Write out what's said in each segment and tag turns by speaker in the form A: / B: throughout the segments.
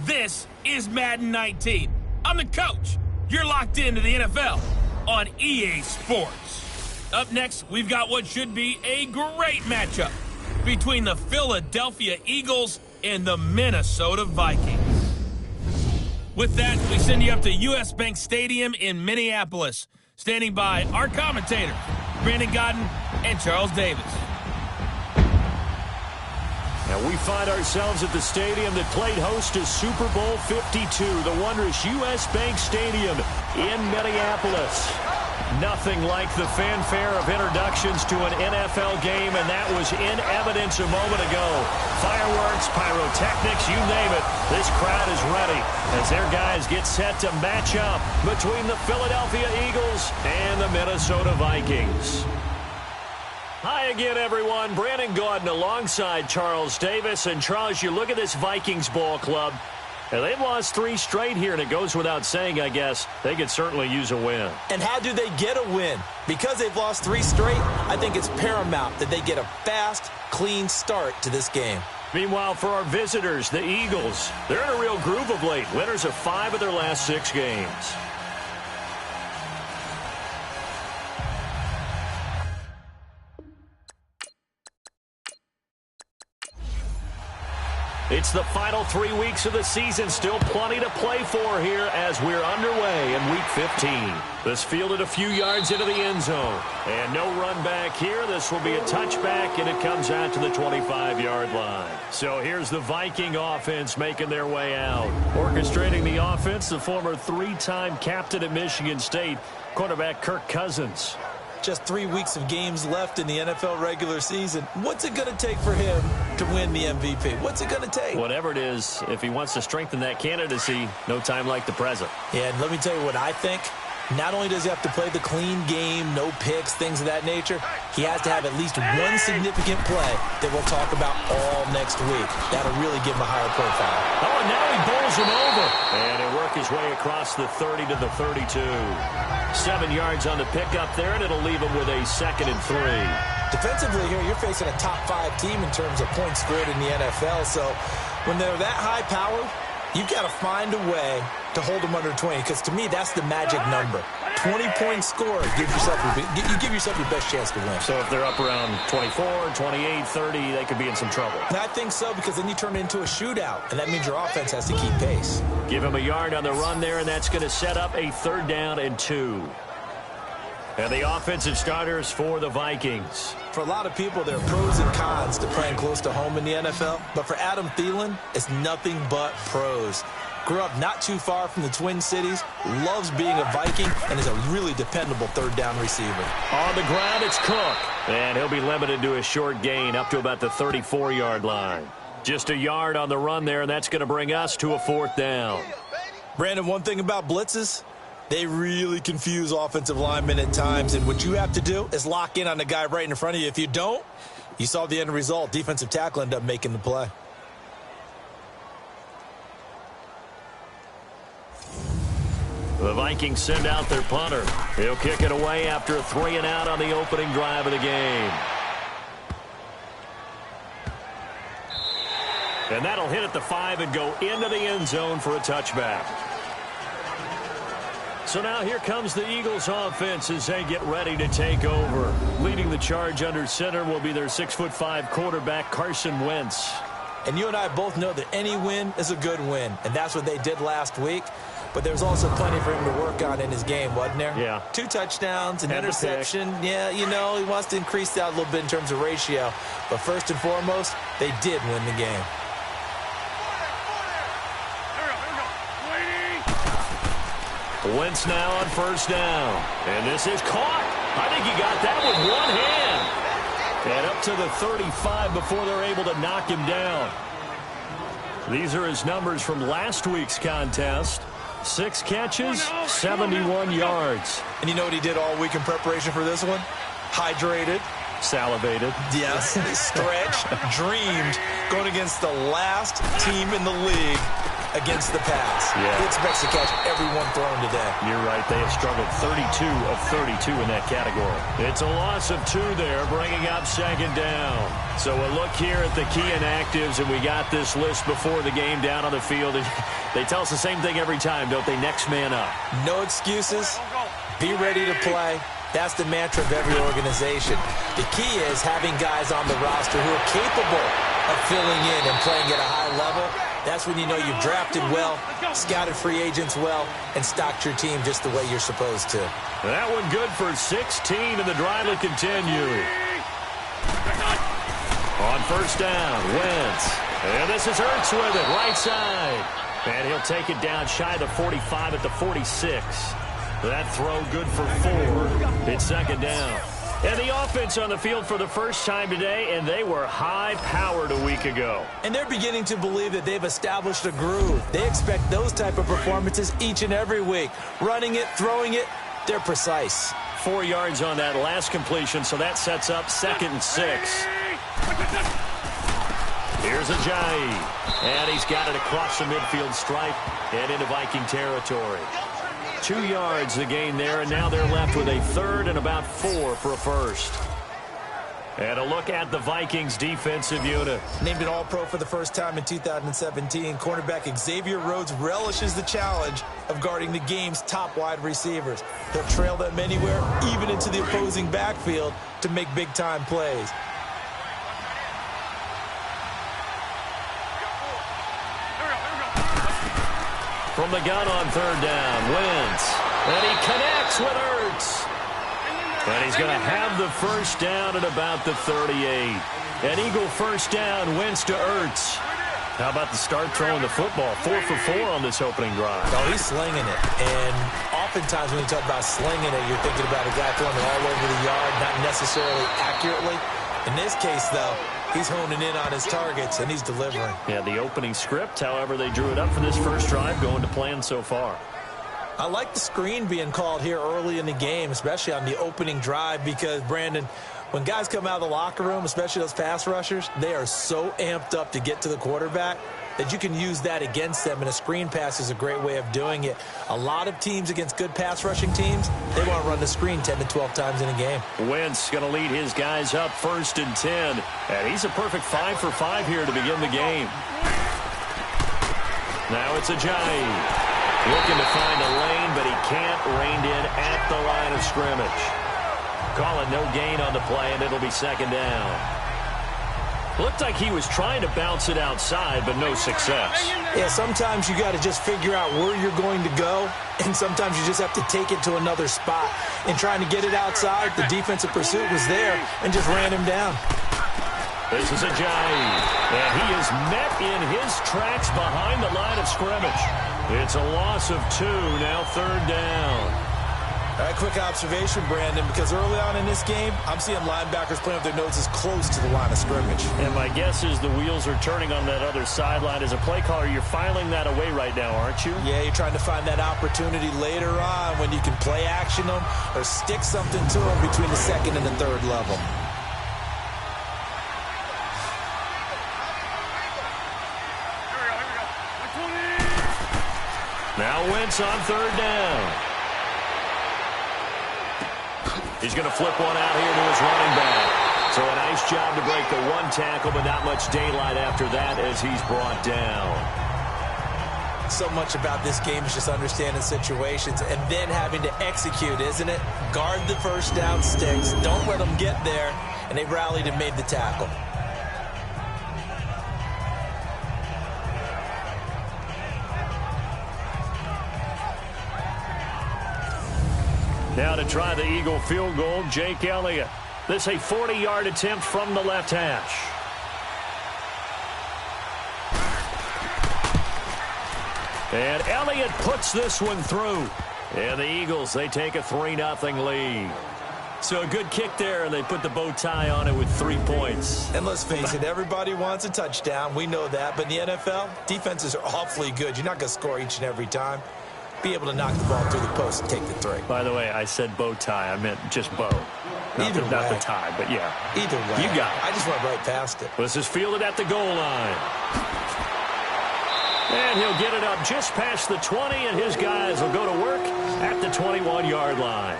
A: This is Madden 19. I'm the coach. You're locked into the NFL on EA Sports. Up next, we've got what should be a great matchup between the Philadelphia Eagles and the Minnesota Vikings. With that, we send you up to US Bank Stadium in Minneapolis. Standing by our commentators, Brandon Godden and Charles Davis.
B: And we find ourselves at the stadium that played host to Super Bowl 52, the wondrous US Bank Stadium in Minneapolis. Nothing like the fanfare of introductions to an NFL game, and that was in evidence a moment ago. Fireworks, pyrotechnics, you name it. This crowd is ready as their guys get set to match up between the Philadelphia Eagles and the Minnesota Vikings. Hi again, everyone. Brandon Gaudin alongside Charles Davis. And, Charles, you look at this Vikings ball club, and they've lost 3 straight here, and it goes without saying, I guess, they could certainly use a win.
C: And how do they get a win? Because they've lost 3 straight, I think it's paramount that they get a fast, clean start to this game.
B: Meanwhile, for our visitors, the Eagles, they're in a real groove of late. Winners of 5 of their last 6 games. It's the final 3 weeks of the season. Still plenty to play for here as we're underway in Week 15. This fielded a few yards into the end zone. And no run back here. This will be a touchback, and it comes out to the 25-yard line. So here's the Viking offense making their way out. Orchestrating the offense, the former 3-time captain at Michigan State, quarterback Kirk Cousins.
C: Just 3 weeks of games left in the NFL regular season. What's it going to take for him to win the MVP? What's it going to take?
B: Whatever it is, if he wants to strengthen that candidacy, no time like the present.
C: Yeah, and let me tell you what I think. Not only does he have to play the clean game, no picks, things of that nature, he has to have at least one significant play that we'll talk about all next week. That'll really give him a higher profile.
B: Oh, and now he bowls him over. And he'll work his way across the 30 to the 32. 7 yards on the pickup there, and it'll leave him with a 2nd and 3.
C: Defensively here, you're facing a top 5 team in terms of points scored in the NFL. So when they're that high powered, you've got to find a way to hold them under 20, because to me, that's the magic number. 20 points scored, you give yourself your best chance to win.
B: So if they're up around 24, 28, 30, they could be in some trouble.
C: And I think so, because then you turn it into a shootout, and that means your offense has to keep pace.
B: Give him a yard on the run there, and that's going to set up a 3rd down and 2. And the offensive starters for the Vikings.
C: For a lot of people, there are pros and cons to playing close to home in the NFL. But for Adam Thielen, it's nothing but pros. Grew up not too far from the Twin Cities, loves being a Viking, and is a really dependable 3rd down receiver.
B: On the ground, it's Cook. And he'll be limited to a short gain up to about the 34-yard line. Just a yard on the run there, and that's going to bring us to a 4th down.
C: Brandon, one thing about blitzes, they really confuse offensive linemen at times, and what you have to do is lock in on the guy right in front of you. If you don't, you saw the end result. Defensive tackle ended up making the play.
B: The Vikings send out their punter. He'll kick it away after a 3 and out on the opening drive of the game. And that'll hit at the 5 and go into the end zone for a touchback. So now here comes the Eagles offense as they get ready to take over. Leading the charge under center will be their 6'5" quarterback, Carson Wentz.
C: And you and I both know that any win is a good win, and that's what they did last week. But there's also plenty for him to work on in his game, wasn't there?
B: Yeah.
C: 2 touchdowns, an interception. Yeah, you know, he wants to increase that a little bit in terms of ratio. But first and foremost, they did win the game.
B: Wentz now on 1st down. And this is caught. I think he got that with one hand. And up to the 35 before they're able to knock him down. These are his numbers from last week's contest. 6 catches, 71 yards.
C: And you know what he did all week in preparation for this one? Hydrated,
B: Salivated.
C: Yes, stretched, dreamed, going against the last team in the league against the pass.
B: Yeah.
C: He expects to catch everyone thrown today.
B: You're right. They have struggled 32 of 32 in that category. It's a loss of 2 there, bringing up second down. So a look here at the key inactives, and we got this list before the game down on the field. They tell us the same thing every time, don't they? Next man up.
C: No excuses. Be ready to play. That's the mantra of every organization. The key is having guys on the roster who are capable of filling in and playing at a high level. That's when you know you've drafted well, scouted free agents well, and stocked your team just the way you're supposed to.
B: That one good for 16, and the drive will continue. On first down, Wentz. And this is Ertz with it, right side. And he'll take it down shy of the 45 at the 46. That throw good for 4. It's second down. And the offense on the field for the first time today, and they were high-powered a week ago.
C: And they're beginning to believe that they've established a groove. They expect those type of performances each and every week. Running it, throwing it, they're precise.
B: 4 yards on that last completion, so that sets up 2nd and 6. Here's Ajayi, and he's got it across the midfield stripe and into Viking territory. 2 yards the gain there, and now they're left with a 3rd and about 4 for a first. And a look at the Vikings defensive unit.
C: Named an All-Pro for the first time in 2017, cornerback Xavier Rhodes relishes the challenge of guarding the game's top wide receivers. He'll trail them anywhere, even into the opposing backfield, to make big-time plays.
B: From the gun on 3rd down, Wentz. And he connects with Ertz. And he's going to have the first down at about the 38. An Eagle first down, Wentz to Ertz. How about the start throwing the football? 4 for 4 on this opening drive.
C: Oh, he's slinging it. And oftentimes when you talk about slinging it, you're thinking about a guy throwing it all over the yard, not necessarily accurately. In this case, though, he's honing in on his targets, and he's delivering.
B: Yeah, the opening script, however, they drew it up for this first drive, going to plan so far.
C: I like the screen being called here early in the game, especially on the opening drive, because, Brandon, when guys come out of the locker room, especially those pass rushers, they are so amped up to get to the quarterback that you can use that against them, and a screen pass is a great way of doing it. A lot of teams against good pass rushing teams, they want to run the screen 10 to 12 times in a game.
B: Wentz going to lead his guys up 1st and 10, and he's a perfect 5 for 5 here to begin the game. Now it's Ajayi. Looking to find a lane, but he can't. Reined in at the line of scrimmage. Call it no gain on the play, and it'll be second down. Looked like he was trying to bounce it outside, but no success.
C: Yeah, sometimes you got to just figure out where you're going to go, and sometimes you just have to take it to another spot. In trying to get it outside, the defensive pursuit was there and just ran him down.
B: This is Ajayi, and he is met in his tracks behind the line of scrimmage. It's a loss of 2, now 3rd down.
C: All right, quick observation, Brandon, because early on in this game, I'm seeing linebackers playing with their noses close to the line of scrimmage.
B: And my guess is the wheels are turning on that other sideline. As a play caller, you're filing that away right now, aren't you?
C: Yeah, you're trying to find that opportunity later on when you can play action them or stick something to them between the 2nd and the 3rd level.
B: Now Wentz on 3rd down. He's going to flip one out here to his running back. So a nice job to break the 1 tackle, but not much daylight after that as he's brought down.
C: So much about this game is just understanding situations and then having to execute, isn't it? Guard the first down sticks. Don't let them get there. And they rallied and made the tackle.
B: Now to try the Eagle field goal, Jake Elliott. This a 40-yard attempt from the left hash. And Elliott puts this one through. And the Eagles, they take a 3-0 lead. So a good kick there, and they put the bow tie on it with 3 points.
C: And let's face it, everybody wants a touchdown. We know that. But in the NFL, defenses are awfully good. You're not going to score each and every time. Be able to knock the ball through the post and take the 3.
B: By the way, I said bow tie. I meant just bow.
C: Either way.
B: Not the tie, but yeah.
C: Either way.
B: You got it.
C: I just went right past it.
B: This is fielded at the goal line. And he'll get it up just past the 20, and his guys will go to work at the 21-yard line.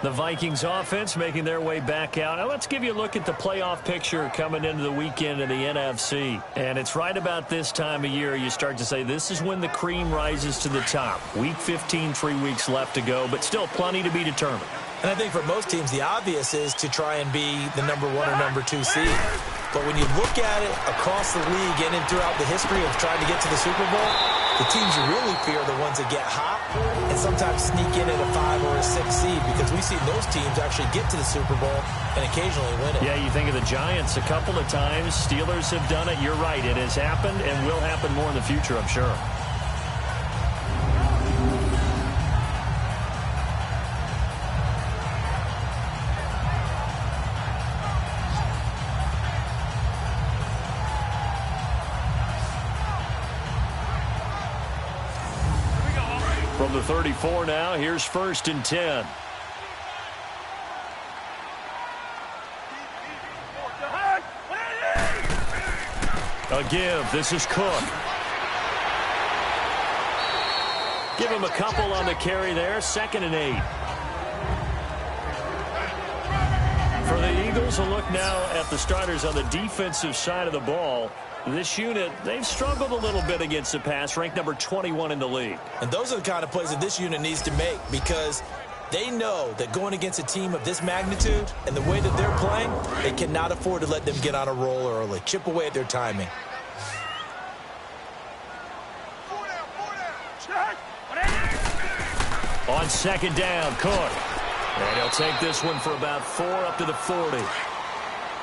B: The Vikings offense making their way back out. Now let's give you a look at the playoff picture coming into the weekend in the NFC. And it's right about this time of year you start to say this is when the cream rises to the top. Week 15, 3 weeks left to go, but still plenty to be determined.
C: And I think for most teams, the obvious is to try and be the number 1 or number 2 seed. But when you look at it across the league and throughout the history of trying to get to the Super Bowl, the teams you really fear are the ones that get hot and sometimes sneak in at a 5 or a 6 seed, because we've seen those teams actually get to the Super Bowl and occasionally win it.
B: Yeah, you think of the Giants a couple of times. Steelers have done it. You're right. It has happened and will happen more in the future, I'm sure. From the 34 now, here's 1st and 10. A give. This is Cook. Give him a couple on the carry there. 2nd and 8. For the Eagles, a look now at the starters on the defensive side of the ball. This unit, they've struggled a little bit against the pass, ranked number 21 in the league.
C: And those are the kind of plays that this unit needs to make, because they know that going against a team of this magnitude and the way that they're playing, they cannot afford to let them get on a roll early. Chip away at their timing.
B: On 2nd down, Cook. And he'll take this one for about 4 up to the 40.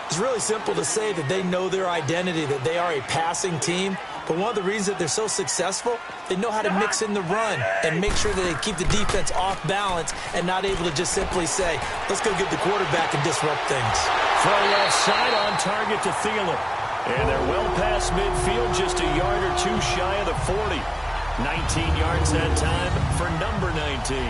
C: It's really simple to say that they know their identity, that they are a passing team. But one of the reasons that they're so successful, they know how to mix in the run and make sure that they keep the defense off balance and not able to just simply say, let's go get the quarterback and disrupt things.
B: Throw left side on target to Thielen. And they're well past midfield, just a yard or 2 shy of the 40. 19 yards that time for number 19.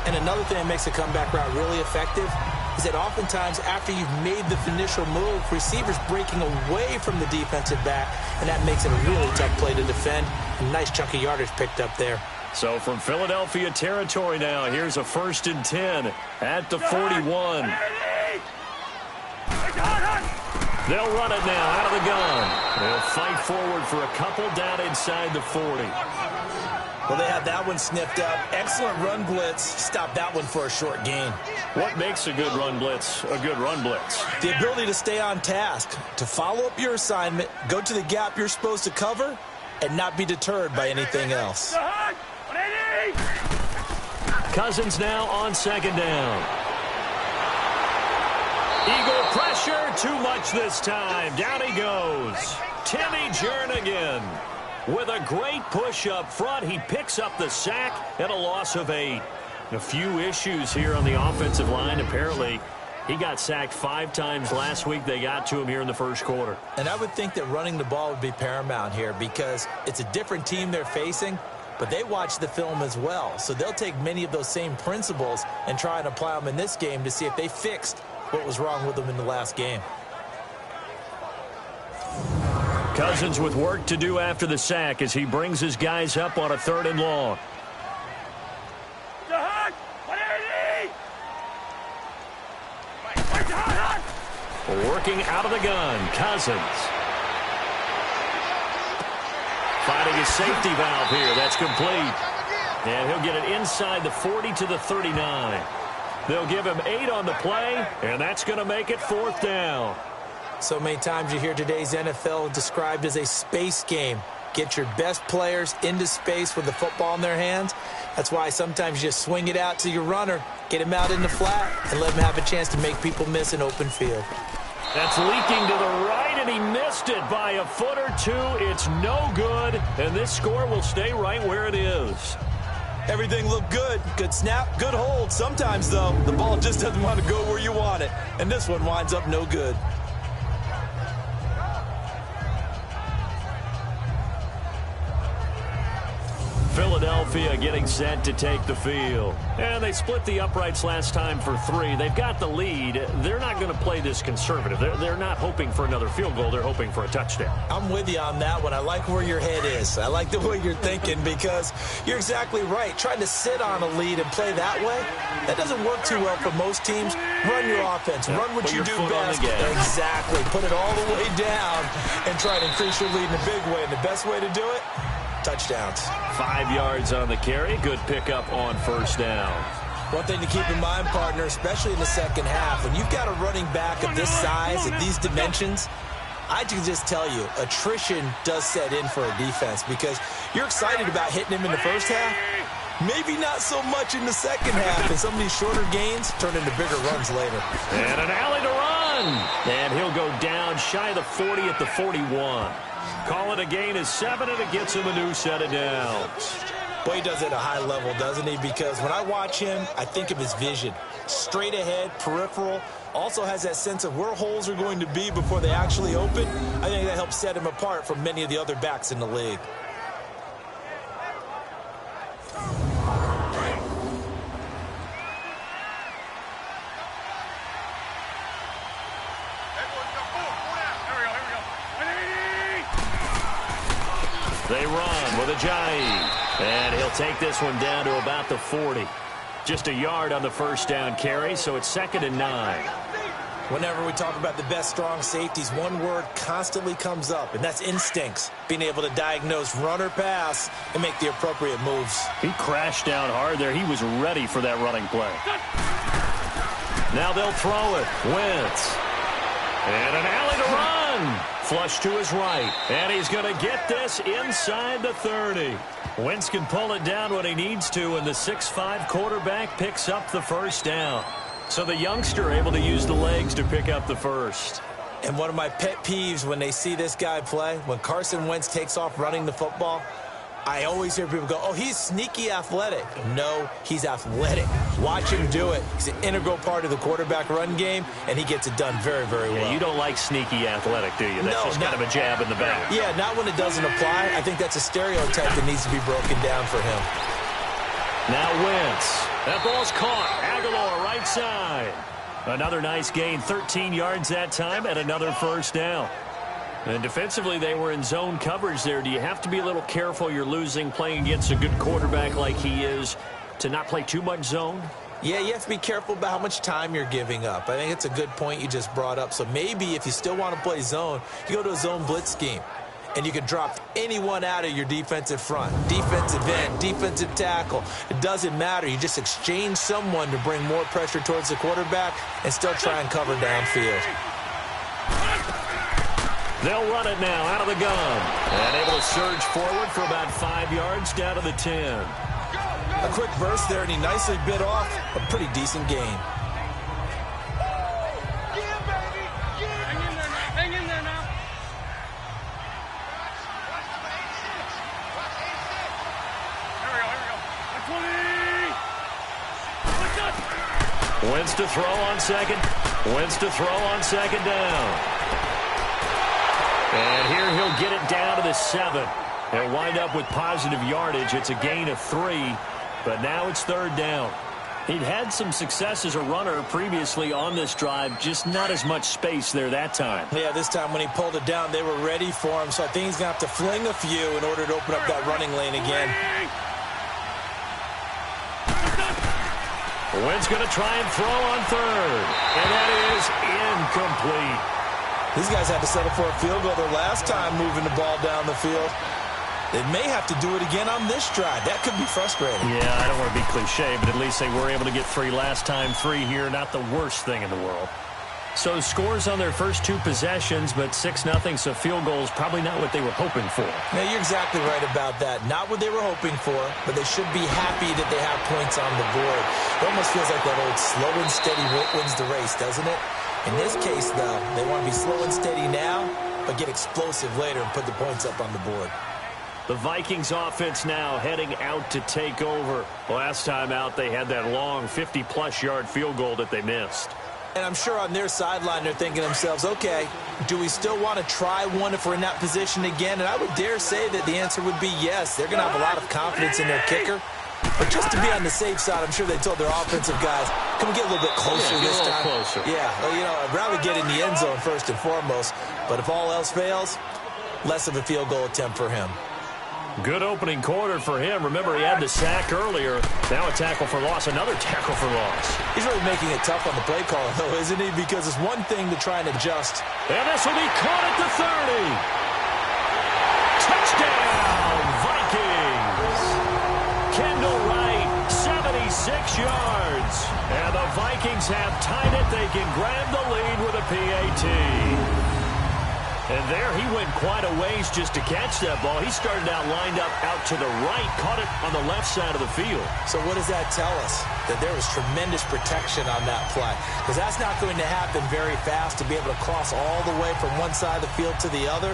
C: And another thing that makes a comeback route really effective is that oftentimes after you've made the initial move, receivers breaking away from the defensive back, and that makes it a really tough play to defend. A nice chunk of yardage picked up there.
B: So from Philadelphia territory now, here's a 1st and 10 at the 41. They'll run it now out of the gun. They'll fight forward for a couple down inside the 40.
C: Well, they had that one sniffed up. Excellent run blitz. Stop that one for a short gain.
B: What makes a good run blitz a good run blitz?
C: The ability to stay on task, to follow up your assignment, go to the gap you're supposed to cover, and not be deterred by anything else.
B: Cousins now on 2nd down. Eagle pressure, too much this time. Down he goes. Timmy Jernigan. With a great push up front, he picks up the sack and a loss of 8. A few issues here on the offensive line. Apparently, he got sacked 5 times last week. They got to him here in the 1st quarter.
C: And I would think that running the ball would be paramount here, because it's a different team they're facing, but they watch the film as well. So they'll take many of those same principles and try and apply them in this game to see if they fixed what was wrong with them in the last game.
B: Cousins with work to do after the sack as he brings his guys up on a 3rd and long. Working out of the gun, Cousins. Finding his safety valve here. That's complete. And he'll get it inside the 40 to the 39. They'll give him 8 on the play, and that's going to make it 4th down.
C: So many times you hear today's NFL described as a space game. Get your best players into space with the football in their hands. That's why sometimes you just swing it out to your runner, get him out in the flat, and let him have a chance to make people miss an open field.
B: That's leaking to the right, and he missed it by a foot or 2. It's no good, and this score will stay right where it is.
C: Everything looked good. Good snap, good hold. Sometimes, though, the ball just doesn't want to go where you want it, and this one winds up no good.
B: Philadelphia getting set to take the field. And they split the uprights last time for 3. They've got the lead. They're not going to play this conservative. They're not hoping for another field goal. They're hoping for a touchdown.
C: I'm with you on that one. I like where your head is. I like the way you're thinking because you're exactly right. Trying to sit on a lead and play that way, that doesn't work too well for most teams. Run your offense. Run what you do best. Exactly. Put it all the way down and try to increase your lead in a big way. And the best way to do it, touchdowns.
B: 5 yards on the carry. Good pickup on first down.
C: One thing to keep in mind, partner, especially in the second half, when you've got a running back of this size, at these dimensions, I can just tell you, attrition does set in for a defense because you're excited about hitting him in the first half. Maybe not so much in the second half, and some of these shorter gains turn into bigger runs later.
B: And an alley to run. And he'll go down shy of the 40 at the 41. Call it a gain of 7, and it gets him a new set of downs.
C: Boy, he does it at a high level, doesn't he? Because when I watch him, I think of his vision. Straight ahead, peripheral. Also has that sense of where holes are going to be before they actually open. I think that helps set him apart from many of the other backs in the league.
B: They run with Ajayi, and he'll take this one down to about the 40. Just a yard on the first down carry, so it's 2nd and 9.
C: Whenever we talk about the best strong safeties, one word constantly comes up, and that's instincts. Being able to diagnose run or pass and make the appropriate moves.
B: He crashed down hard there. He was ready for that running play. Now they'll throw it. Wentz. And an alley to run. Flush to his right. And he's going to get this inside the 30. Wentz can pull it down when he needs to, and the 6'5" quarterback picks up the first down. So the youngster able to use the legs to pick up the first.
C: And one of my pet peeves when they see this guy play, when Carson Wentz takes off running the football, I always hear people go, oh, he's sneaky athletic. No, he's athletic. Watch him do it. He's an integral part of the quarterback run game, and he gets it done very, very well.
B: Yeah, you don't like sneaky athletic, do you? That's just kind of a jab in the back.
C: Yeah, not when it doesn't apply. I think that's a stereotype that needs to be broken down for him.
B: Now Wentz. That ball's caught. Aguilar right side. Another nice gain, 13 yards that time, and another first down. And defensively, they were in zone coverage there. Do you have to be a little careful you're losing playing against a good quarterback like he is to not play too much zone?
C: Yeah, you have to be careful about how much time you're giving up. I think it's a good point you just brought up. So maybe if you still want to play zone, you go to a zone blitz scheme. And you can drop anyone out of your defensive front. Defensive end, defensive tackle. It doesn't matter. You just exchange someone to bring more pressure towards the quarterback and still try and cover downfield.
B: They'll run it now out of the gun. And able to surge forward for about 5 yards down to the 10.
C: A quick burst there, and he nicely bit off a pretty decent gain.
B: Wentz to throw on second. Wentz to throw on second down. And here he'll get it down to the 7. They'll wind up with positive yardage. It's a gain of 3, but now it's 3rd down. He'd had some success as a runner previously on this drive, just not as much space there that time.
C: Yeah, this time when he pulled it down, they were ready for him, so I think he's going to have to fling a few in order to open up that running lane again.
B: Wentz going to try and throw on 3rd, and that is incomplete.
C: These guys had to settle for a field goal their last time moving the ball down the field. They may have to do it again on this drive. That could be frustrating.
B: Yeah, I don't want to be cliche, but at least they were able to get 3 last time. 3 here, not the worst thing in the world. So scores on their first 2 possessions, but 6-0, so field goals probably not what they were hoping for.
C: Yeah, you're exactly right about that. Not what they were hoping for, but they should be happy that they have points on the board. It almost feels like that old slow and steady wins the race, doesn't it? In this case, though, they want to be slow and steady now, but get explosive later and put the points up on the board.
B: The Vikings offense now heading out to take over. Last time out, they had that long 50-plus yard field goal that they missed.
C: And I'm sure on their sideline they're thinking to themselves, okay, do we still want to try one if we're in that position again? And I would dare say that the answer would be yes. They're going to have a lot of confidence in their kicker. But just to be on the safe side, I'm sure they told their offensive guys, can we get a little bit closer this time?
B: Closer.
C: Yeah, well, you know, I'd rather get in the end zone first and foremost. But if all else fails, less of a field goal attempt for him.
B: Good opening quarter for him. Remember, he had the sack earlier. Now a tackle for loss, another tackle for loss.
C: He's really making it tough on the play call, though, isn't he? Because it's one thing to try and adjust.
B: And this will be caught at the 30. Touchdown, Vikings. Kendall Wright, 76 yards. And the Vikings have tied it. They can grab the lead with a PAT. And there he went quite a ways just to catch that ball. He started out lined up out to the right, caught it on the left side of the field.
C: So what does that tell us? That there was tremendous protection on that play. Because that's not going to happen very fast to be able to cross all the way from one side of the field to the other.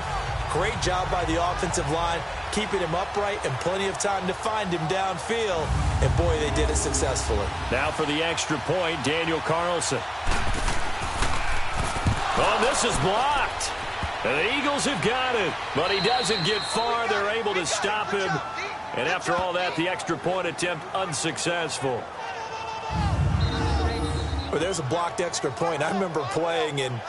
C: Great job by the offensive line, keeping him upright and plenty of time to find him downfield. And boy, they did it successfully.
B: Now for the extra point, Daniel Carlson. Oh, this is blocked. And the Eagles have got it, but he doesn't get far. They're able to stop him. And after all that, the extra point attempt unsuccessful.
C: Well, there's a blocked extra point. I remember playing, and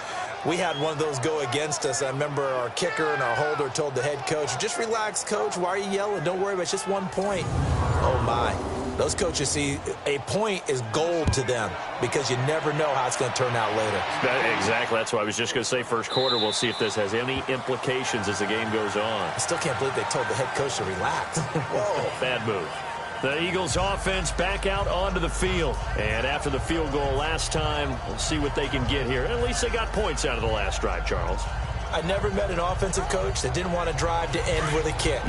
C: we had one of those go against us. I remember our kicker and our holder told the head coach, just relax, coach. Why are you yelling? Don't worry about it. It's just 1 point. Oh, my. Those coaches see a point is gold to them because you never know how it's going to turn out later.
B: Exactly. That's what I was just going to say. First quarter, we'll see if this has any implications as the game goes on.
C: I still can't believe they told the head coach to relax. Whoa.
B: Bad move. The Eagles offense back out onto the field. And after the field goal last time, we'll see what they can get here. At least they got points out of the last drive, Charles.
C: I never met an offensive coach that didn't want to drive to end with a kick.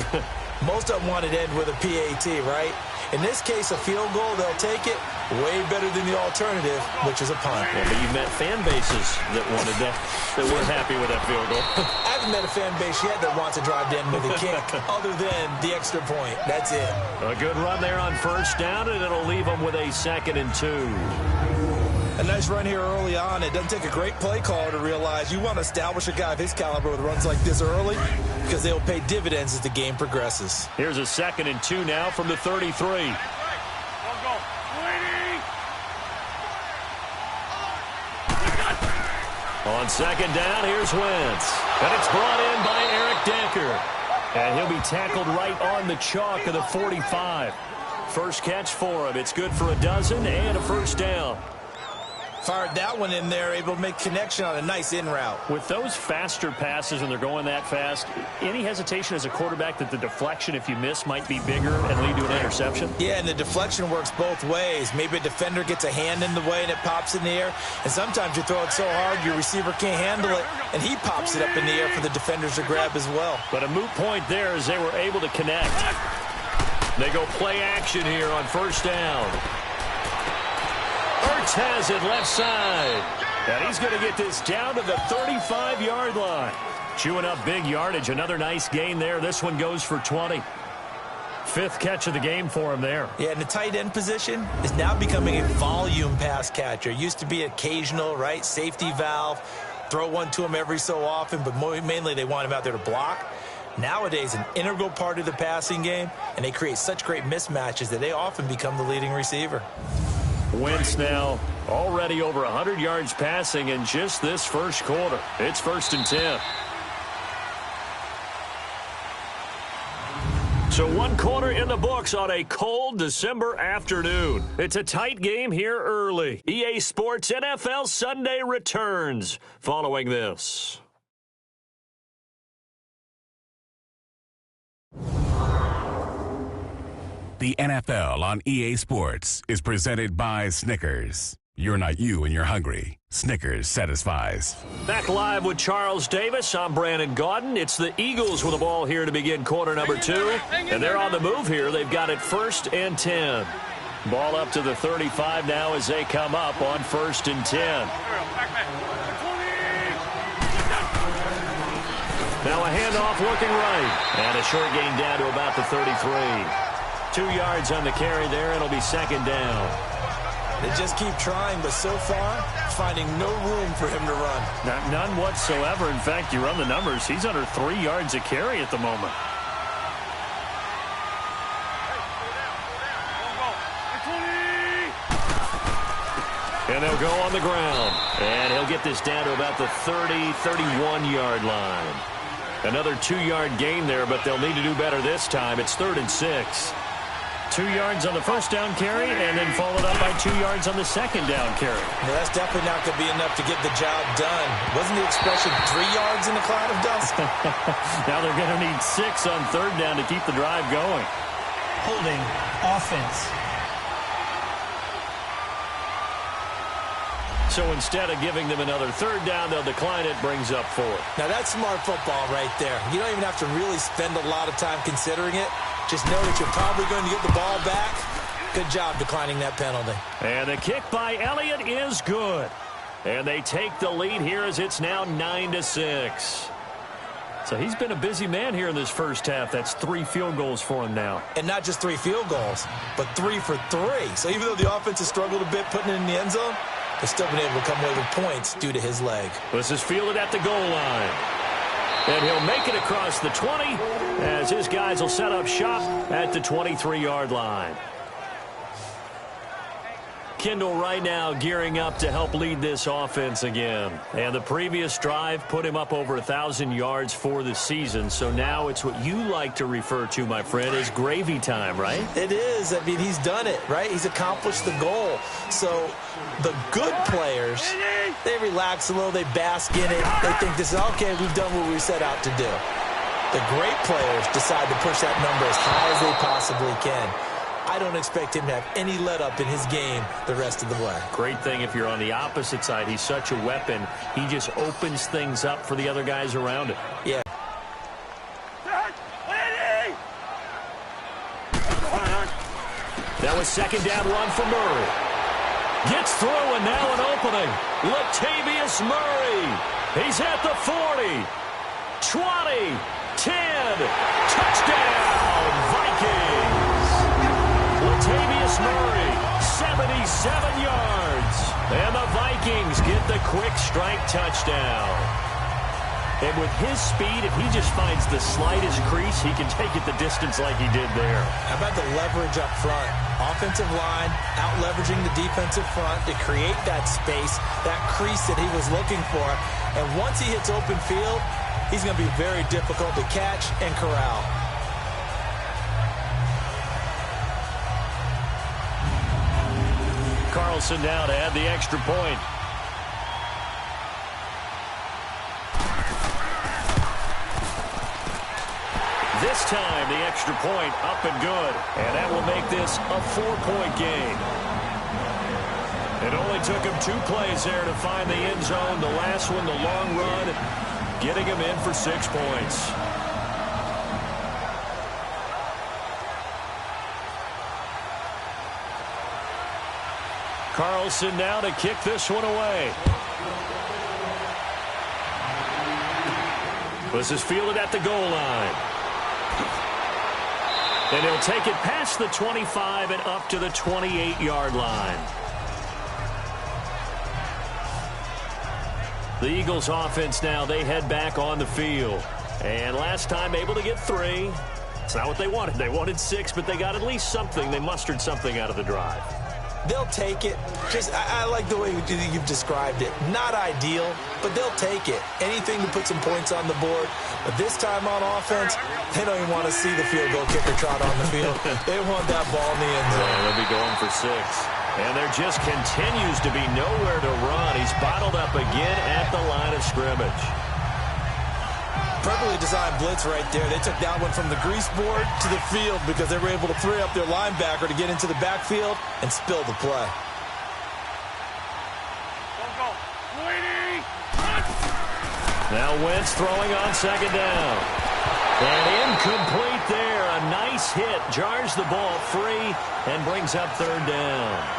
C: Most of them wanted to end with a PAT, right? In this case, a field goal, they'll take it way better than the alternative, which is a punt.
B: Yeah, but you've met fan bases that wanted that weren't happy with that field goal.
C: I haven't met a fan base yet that wants to drive to end with a kick other than the extra point. That's it.
B: A good run there on first down, and it'll leave them with a 2nd and 2.
C: A nice run here early on. It doesn't take a great play caller to realize you want to establish a guy of his caliber with runs like this early because they'll pay dividends as the game progresses.
B: Here's a 2nd and 2 now from the 33. On 2nd down, here's Wentz. And it's brought in by Eric Decker. And he'll be tackled right on the chalk of the 45. First catch for him. It's good for a dozen and a first down.
C: Fired that one in there, able to make connection on a nice in route.
B: With those faster passes when they're going that fast, any hesitation as a quarterback that the deflection, if you miss, might be bigger and lead to an interception?
C: Yeah, and the deflection works both ways. Maybe a defender gets a hand in the way and it pops in the air. And sometimes you throw it so hard your receiver can't handle it, and he pops it up in the air for the defenders to grab as well.
B: But a moot point there as they were able to connect. They go play action here on first down. Ertz has it left side. And he's going to get this down to the 35-yard line. Chewing up big yardage. Another nice gain there. This one goes for 20. 5th catch of the game for him there. Yeah, and the tight end position is now becoming a volume pass catcher. Used to be occasional, right? Safety valve. Throw one to him every so often, but mainly they want him out there to block. Nowadays, an integral part of the passing game, and they create such great mismatches that they often become the leading receiver. Wentz now already over 100 yards passing in just this first quarter. It's 1st and 10. So 1 quarter in the books on a cold December afternoon. It's a tight game here early. EA Sports NFL Sunday returns following this.
D: The NFL on EA Sports is presented by Snickers. You're not you and you're hungry. Snickers satisfies.
B: Back live with Charles Davis. I'm Brandon Gaudin. It's the Eagles with the ball here to begin quarter number 2. And they're on the move here. They've got it 1st and 10. Ball up to the 35 now as they come up on 1st and 10. Now a handoff looking right. And a short gain down to about the 33. 2 yards on the carry there. It'll be 2nd down.
C: They just keep trying, but so far, finding no room for him to run.
B: None whatsoever. In fact, you run the numbers, he's under 3 yards a carry at the moment. And they'll go on the ground. And he'll get this down to about the 30, 31-yard line. Another 2-yard gain there, but they'll need to do better this time. It's 3rd and 6. 2 yards on the first down carry, and then followed up by 2 yards on the second down carry.
C: Yeah, that's definitely not going to be enough to get the job done. Wasn't the expression 3 yards in a cloud of dust?
B: Now they're going to need 6 on 3rd down to keep the drive going.
E: Holding offense.
B: So instead of giving them another 3rd down, they'll decline it, brings up 4th.
C: Now that's smart football right there. You don't even have to really spend a lot of time considering it. Just know that you're probably going to get the ball back. Good job declining that penalty.
B: And the kick by Elliott is good. And they take the lead here as it's now 9-6. So he's been a busy man here in this first half. That's 3 field goals for him now.
C: And not just 3 field goals, but 3 for 3. So even though the offense has struggled a bit putting it in the end zone, they've still been able to come away with points due to his leg.
B: This is fielded at the goal line. And he'll make it across the 20 as his guys will set up shop at the 23-yard line. Kendall right now gearing up to help lead this offense again. And the previous drive put him up over 1,000 yards for the season. So now it's what you like to refer to, my friend, as gravy time, right?
C: It is. I mean, he's done it, right? He's accomplished the goal. So the good players, they relax a little, they bask in it. They think this is, okay, we've done what we set out to do. The great players decide to push that number as high as they possibly can. I don't expect him to have any let-up in his game the rest of the way.
B: Great thing if you're on the opposite side. He's such a weapon. He just opens things up for the other guys around him.
C: Yeah.
B: That was second down run for Murray. Gets through and now an opening. Latavius Murray. He's at the 40. 20. 10. Touchdown, Vikings. Latavius Murray, 77 yards. And the Vikings get the quick strike touchdown. And with his speed, if he just finds the slightest crease, he can take it the distance like he did there.
C: How about the leverage up front? Offensive line, out-leveraging the defensive front to create that space, that crease that he was looking for. And once he hits open field, he's going to be very difficult to catch and corral.
B: Carlson now to add the extra point. This time the extra point up and good. And that will make this a 4-point game. It only took him 2 plays there to find the end zone. The last one, the long run, getting him in for 6 points. Carlson now to kick this one away. This is fielded at the goal line. And he'll take it past the 25 and up to the 28-yard line. The Eagles offense now, they head back on the field. And last time able to get 3. It's not what they wanted. They wanted 6, but they got at least something. They mustered something out of the drive.
C: They'll take it. I like the way you've described it. Not ideal, but they'll take it. Anything to put some points on the board. But this time on offense, they don't even want to see the field goal kicker trot on the field. They want that ball in the end zone.
B: Yeah, they'll be going for 6. And there just continues to be nowhere to run. He's bottled up again at the line of scrimmage.
C: Perfectly designed blitz right there. They took that one from the grease board to the field because they were able to free up their linebacker to get into the backfield and spill the play.
B: Now Wentz throwing on second down. And incomplete there. A nice hit. Jars the ball free and brings up 3rd down.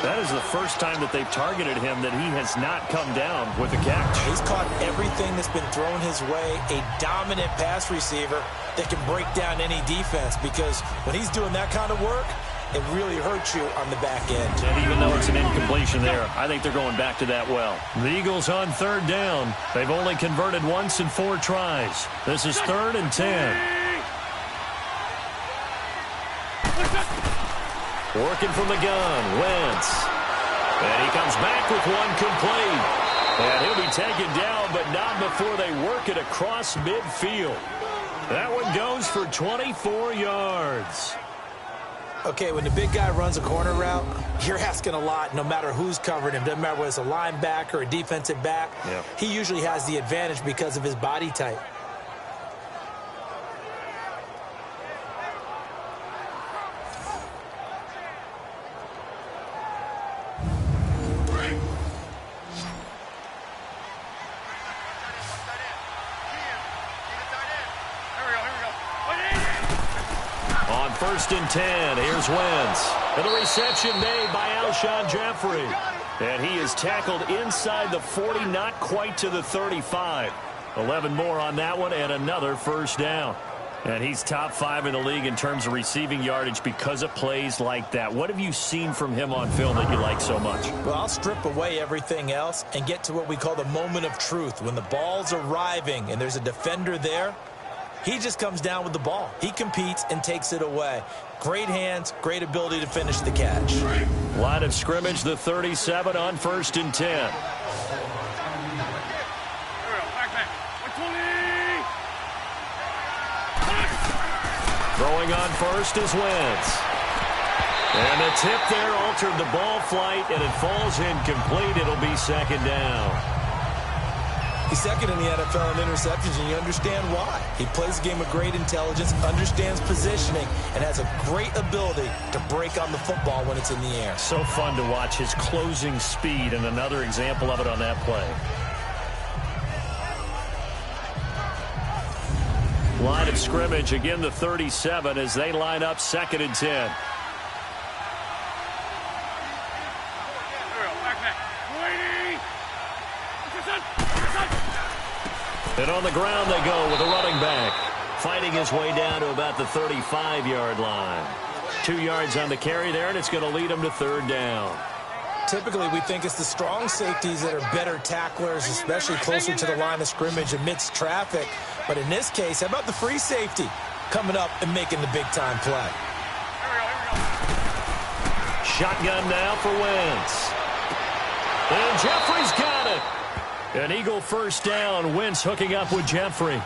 B: That is the first time that they've targeted him that he has not come down with a catch.
C: He's caught everything that's been thrown his way. A dominant pass receiver that can break down any defense, because when he's doing that kind of work, it really hurts you on the back end.
B: And even though it's an incompletion there, I think they're going back to that well. The Eagles on third down. They've only converted once in 4 tries. This is 3rd and 10. Working from the gun, Wentz. And he comes back with one complete. And he'll be taken down, but not before they work it across midfield. That one goes for 24 yards.
C: Okay, when the big guy runs a corner route, you're asking a lot no matter who's covering him. Doesn't matter whether it's a linebacker or a defensive back.
B: Yeah.
C: He usually has the advantage because of his body type.
B: On 1st and 10, here's Wentz. And the reception made by Alshon Jeffrey. And he is tackled inside the 40, not quite to the 35. 11 more on that one and another first down. And he's top 5 in the league in terms of receiving yardage because of plays like that. What have you seen from him on film that you like so much?
C: Well, I'll strip away everything else and get to what we call the moment of truth. When the ball's arriving and there's a defender there, he just comes down with the ball. He competes and takes it away. Great hands, great ability to finish the catch.
B: Line of scrimmage, the 37 on 1st and 10. Throwing on first is Wentz. And the tip there altered the ball flight, and it falls incomplete. It'll be 2nd down.
C: He's 2nd in the NFL in interceptions, and you understand why. He plays a game of great intelligence, understands positioning, and has a great ability to break on the football when it's in the air.
B: So fun to watch his closing speed, and another example of it on that play. Line of scrimmage, again the 37 as they line up 2nd and 10. And on the ground they go with a running back. Fighting his way down to about the 35-yard line. 2 yards on the carry there, and it's going to lead him to 3rd down.
C: Typically, we think it's the strong safeties that are better tacklers, especially closer to the line of scrimmage amidst traffic. But in this case, how about the free safety coming up and making the big-time play?
B: Shotgun now for Wentz. And Jeffrey's got it. An Eagle first down. Wentz hooking up with Jeffrey.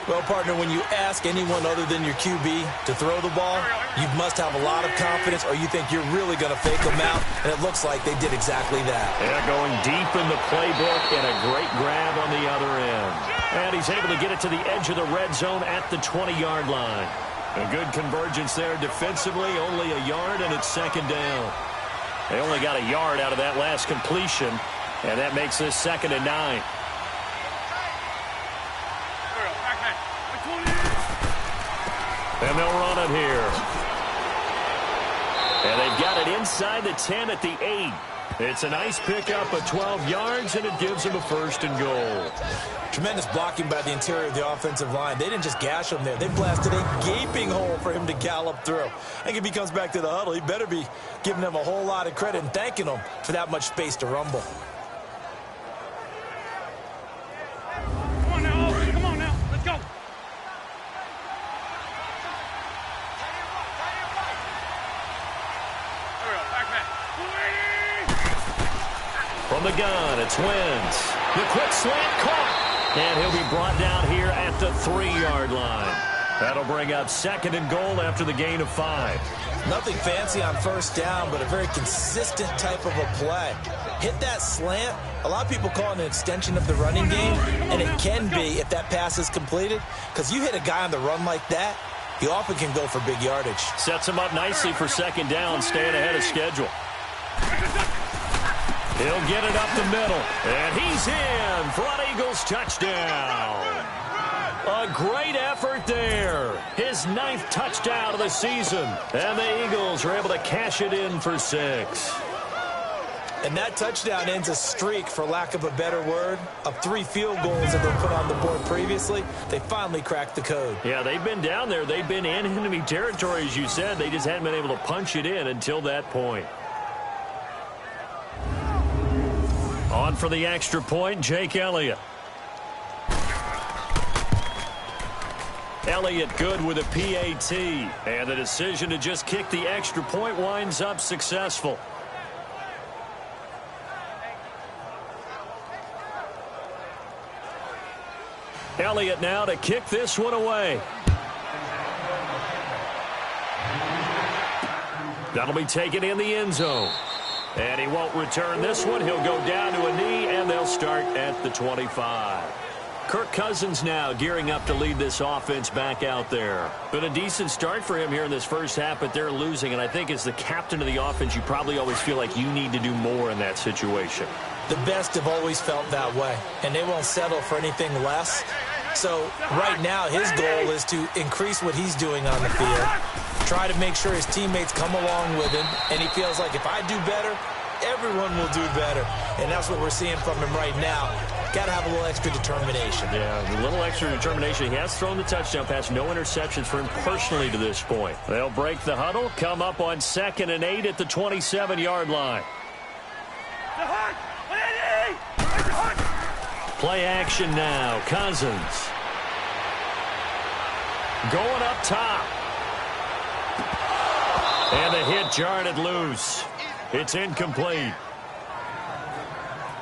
C: Well, partner, when you ask anyone other than your QB to throw the ball, you must have a lot of confidence or you think you're really going to fake them out, and it looks like they did exactly that.
B: Yeah, going deep in the playbook and a great grab on the other end. And he's able to get it to the edge of the red zone at the 20-yard line. A good convergence there defensively, only a yard, and it's 2nd down. They only got a yard out of that last completion, and that makes this 2nd and 9. And they'll run it here. And they've got it inside the 10 at the 8. It's a nice pickup of 12 yards, and it gives them a 1st and goal.
C: Tremendous blocking by the interior of the offensive line. They didn't just gash him there. They blasted a gaping hole for him to gallop through. I think if he comes back to the huddle, he better be giving them a whole lot of credit and thanking them for that much space to rumble.
F: Come on now. Let's go.
B: From the gun, it's Wentz. The quick slant caught. And he'll be brought down here at the 3-yard line. That'll bring up 2nd and goal after the gain of 5.
C: Nothing fancy on first down, but a very consistent type of a play. Hit that slant. A lot of people call it an extension of the running game, and it can be if that pass is completed, because you hit a guy on the run like that, he often can go for big yardage.
B: Sets him up nicely for 2nd down, staying ahead of schedule. He'll get it up the middle, and he's in for an Eagles touchdown. A great effort there. His 9th touchdown of the season, and the Eagles are able to cash it in for 6.
C: And that touchdown ends a streak, for lack of a better word, of 3 field goals that they put on the board previously. They finally cracked the code.
B: Yeah, they've been down there. They've been in enemy territory, as you said. They just hadn't been able to punch it in until that point. On for the extra point, Jake Elliott. Elliott good with a PAT. And the decision to just kick the extra point winds up successful. Elliott now to kick this one away. That'll be taken in the end zone. And he won't return this one. He'll go down to a knee, and they'll start at the 25. Kirk Cousins now gearing up to lead this offense back out there. Been a decent start for him here in this first half, but they're losing. And I think as the captain of the offense, you probably always feel like you need to do more in that situation.
C: The best have always felt that way, and they won't settle for anything less. So right now his goal is to increase what he's doing on the field, try to make sure his teammates come along with him, and he feels like if I do better, everyone will do better. And that's what we're seeing from him right now. Got to have a little extra determination.
B: Yeah, a little extra determination. He has thrown the touchdown pass. No interceptions for him personally to this point. They'll break the huddle, come up on 2nd and 8 at the 27-yard line. Play action now. Cousins. Going up top. And the hit jarred it loose. It's incomplete.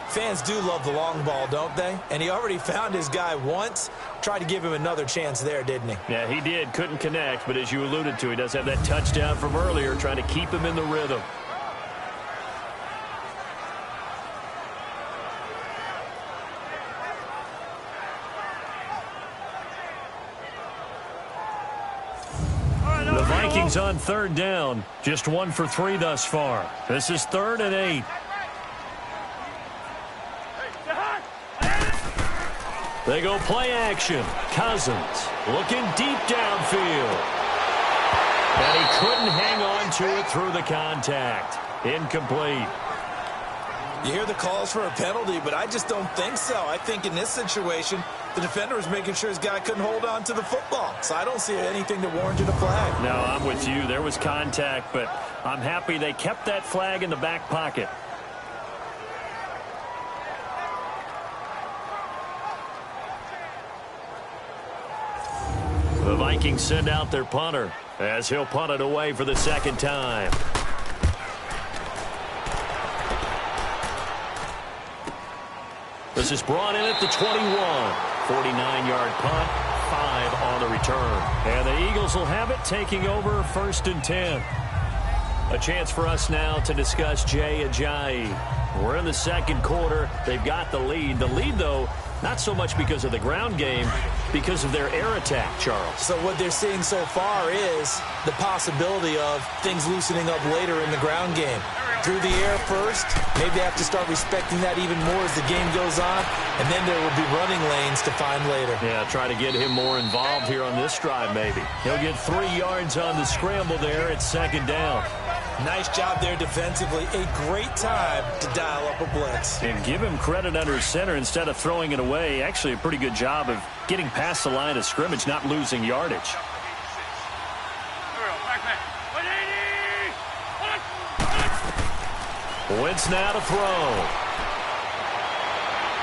C: Fans do love the long ball, don't they? And he already found his guy once. Tried to give him another chance there, didn't he?
B: Yeah, he did. Couldn't connect, but as you alluded to, he does have that touchdown from earlier, trying to keep him in the rhythm. The Vikings on 3rd down. Just 1 for 3 thus far. This is 3rd and 8. They go play action. Cousins looking deep downfield. And he couldn't hang on to it through the contact. Incomplete.
C: You hear the calls for a penalty, but I just don't think so. I think in this situation, the defender was making sure his guy couldn't hold on to the football. So I don't see anything that warranted a flag.
B: No, I'm with you. There was contact, but I'm happy they kept that flag in the back pocket. The Vikings send out their punter as he'll punt it away for the 2nd time. This is brought in at the 21. 49-yard punt, 5 on the return. And the Eagles will have it, taking over 1st and 10. A chance for us now to discuss Jay Ajayi. We're in the 2nd quarter. They've got the lead. The lead, though, not so much because of the ground game, because of their air attack, Charles.
C: So what they're seeing so far is the possibility of things loosening up later in the ground game. Through the air first, maybe they have to start respecting that even more as the game goes on, and then there will be running lanes to find later.
B: Yeah, try to get him more involved here on this drive, maybe. He'll get 3 yards on the scramble there at 2nd down.
C: Nice job there defensively. A great time to dial up a blitz.
B: And give him credit under center instead of throwing it away. Actually, a pretty good job of getting past the line of scrimmage, not losing yardage. Wentz now to throw.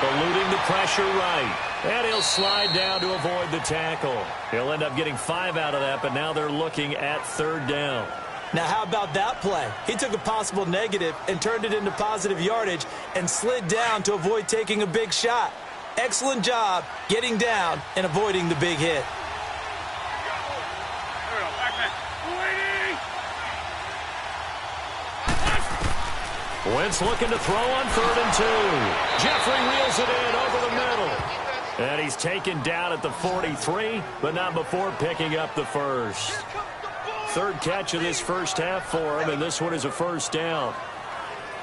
B: Eluding the pressure right. And he'll slide down to avoid the tackle. He'll end up getting 5 out of that, but now they're looking at 3rd down.
C: Now, how about that play? He took a possible negative and turned it into positive yardage and slid down to avoid taking a big shot. Excellent job getting down and avoiding the big hit.
B: Wentz looking to throw on 3rd and 2. Jeffrey reels it in over the middle. And he's taken down at the 43, but not before picking up the 1st. 3rd catch of this first half for him, and this one is a 1st down.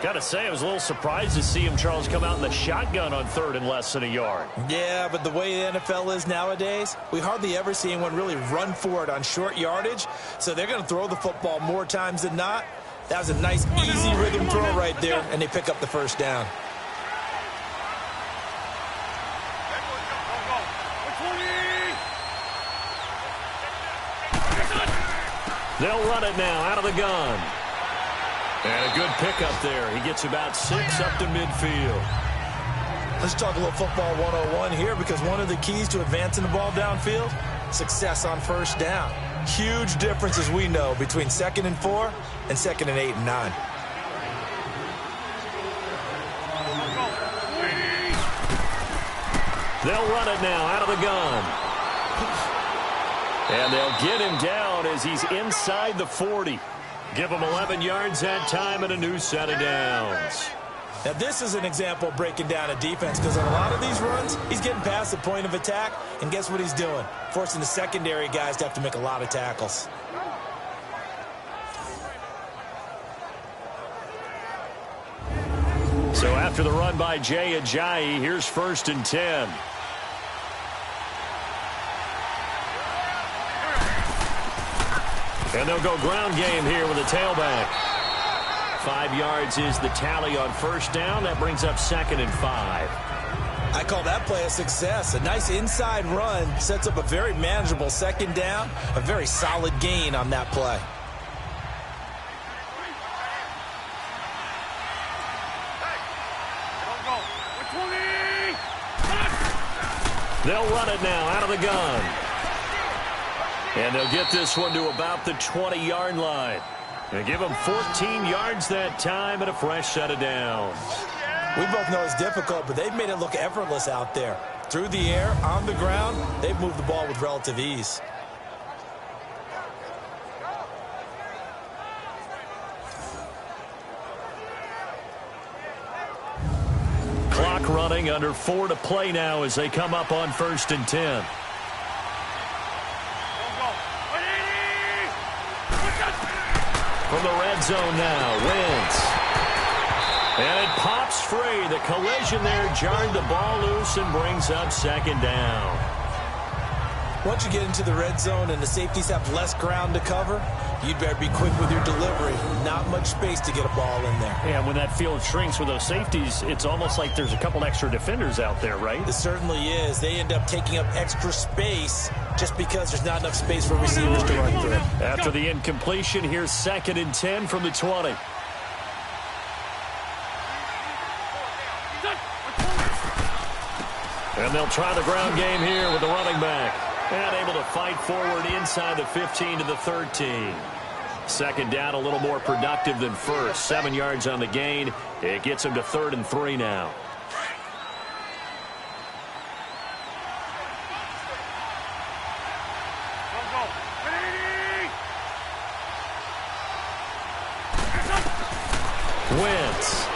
B: Got to say, I was a little surprised to see him, Charles, come out in the shotgun on 3rd and less than a yard.
C: Yeah, but the way the NFL is nowadays, we hardly ever see anyone really run for it on short yardage. So they're going to throw the football more times than not. That was a nice, easy rhythm throw right there, and they pick up the first down.
B: They'll run it now out of the gun. And a good pickup there. He gets about 6 up to midfield.
C: Let's talk a little football 101 here, because one of the keys to advancing the ball downfield, success on first down. Huge difference, as we know, between 2nd and 4 and 2nd and 8 and 9.
B: They'll run it now out of the gun. And they'll get him down as he's inside the 40. Give him 11 yards that time and a new set of downs.
C: Now, this is an example of breaking down a defense, because on a lot of these runs, he's getting past the point of attack, and guess what he's doing? Forcing the secondary guys to have to make a lot of tackles.
B: So after the run by Jay Ajayi, here's 1st and 10. And they'll go ground game here with a tailback. 5 yards is the tally on first down. That brings up 2nd and 5.
C: I call that play a success. A nice inside run sets up a very manageable 2nd down. A very solid gain on that play.
B: They'll run it now out of the gun. And they'll get this one to about the 20-yard line. They give them 14 yards that time and a fresh set of downs.
C: We both know it's difficult, but they've made it look effortless out there. Through the air, on the ground, they've moved the ball with relative ease.
B: Clock running, under 4 to play now as they come up on 1st and 10. From the red zone now, Wentz. And it pops free. The collision there jarred the ball loose and brings up 2nd down.
C: Once you get into the red zone and the safeties have less ground to cover, you'd better be quick with your delivery. Not much space to get a ball in there.
E: Yeah, when that field shrinks with those safeties, it's almost like there's a couple extra defenders out there, right?
C: It certainly is. They end up taking up extra space just because there's not enough space for receivers to run through.
B: After the incompletion, here's 2nd and 10 from the 20. And they'll try the ground game here with the running back. And able to fight forward inside the 15 to the 13. 2nd down, a little more productive than first. 7 yards on the gain. It gets him to 3rd and 3 now. Wentz.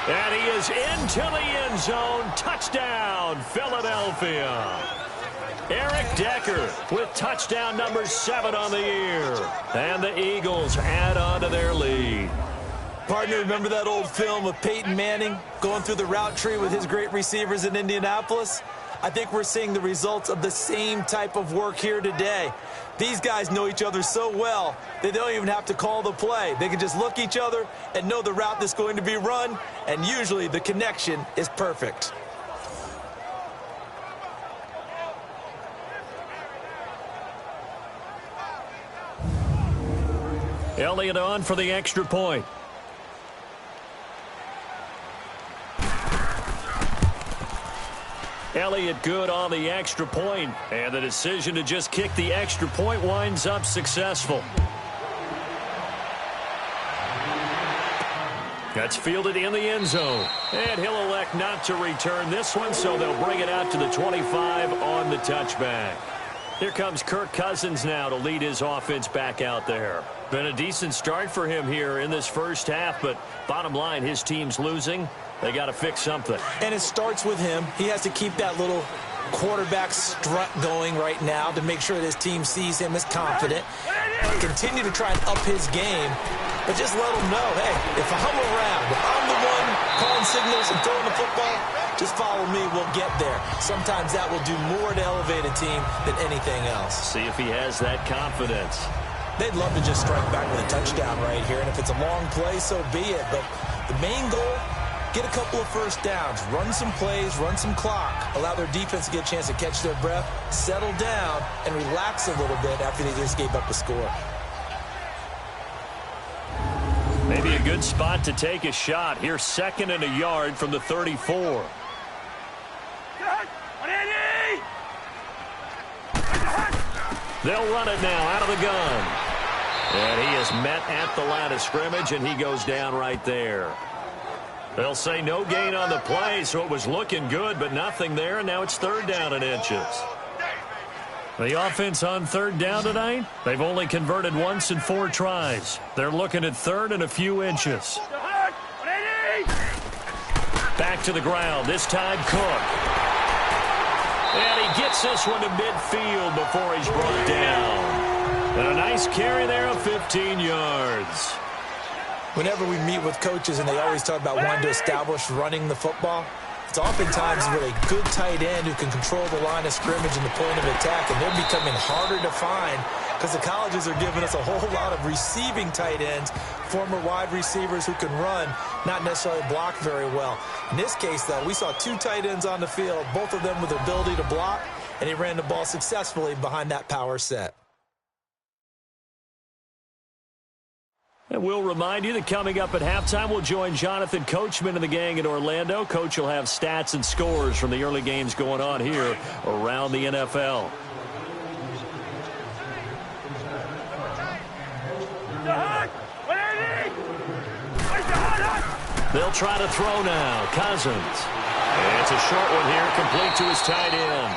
B: And he is into the end zone. Touchdown, Philadelphia. Eric Decker with touchdown number 7 on the year. And the Eagles add on to their lead.
C: Partner, remember that old film of Peyton Manning going through the route tree with his great receivers in Indianapolis? I think we're seeing the results of the same type of work here today. These guys know each other so well that they don't even have to call the play. They can just look each other and know the route that's going to be run, and usually the connection is perfect.
B: Elliott on for the extra point. Elliott good on the extra point, and the decision to just kick the extra point winds up successful. That's fielded in the end zone, and he'll elect not to return this one, so they'll bring it out to the 25 on the touchback. Here comes Kirk Cousins now to lead his offense back out there. Been a decent start for him here in this first half, but bottom line, his team's losing. They got to fix something.
C: And it starts with him. He has to keep that little quarterback strut going right now to make sure that his team sees him as confident. Continue to try and up his game, but just let him know, hey, if I'm around, if I'm the one calling signals and throwing the football, just follow me, we'll get there. Sometimes that will do more to elevate a team than anything else.
B: See if he has that confidence.
C: They'd love to just strike back with a touchdown right here, and if it's a long play, so be it. But the main goal, get a couple of first downs, run some plays, run some clock, allow their defense to get a chance to catch their breath, settle down, and relax a little bit after they just gave up a score.
E: Maybe a good spot to take a shot. Here, 2nd and a yard from the 34. They'll run it now out of the gun. And he is met at the line of scrimmage, and he goes down right there. They'll say no gain on the play, so it was looking good, but nothing there, and now it's 3rd down and inches. The offense on 3rd down tonight, they've only converted once in 4 tries. They're looking at 3rd and a few inches. Back to the ground, this time Cook. And he gets this one to midfield before he's brought down. And a nice carry there of 15 yards.
C: Whenever we meet with coaches and they always talk about wanting to establish running the football, it's oftentimes with a good tight end who can control the line of scrimmage and the point of attack, and they're becoming harder to find because the colleges are giving us a whole lot of receiving tight ends, former wide receivers who can run, not necessarily block very well. In this case, though, we saw 2 tight ends on the field, both of them with the ability to block, and he ran the ball successfully behind that power set.
E: And we'll remind you that coming up at halftime, we'll join Jonathan Coachman and the gang in Orlando. Coach will have stats and scores from the early games going on here around the NFL. They'll try to throw now. Cousins. And it's a short one here, complete to his tight end.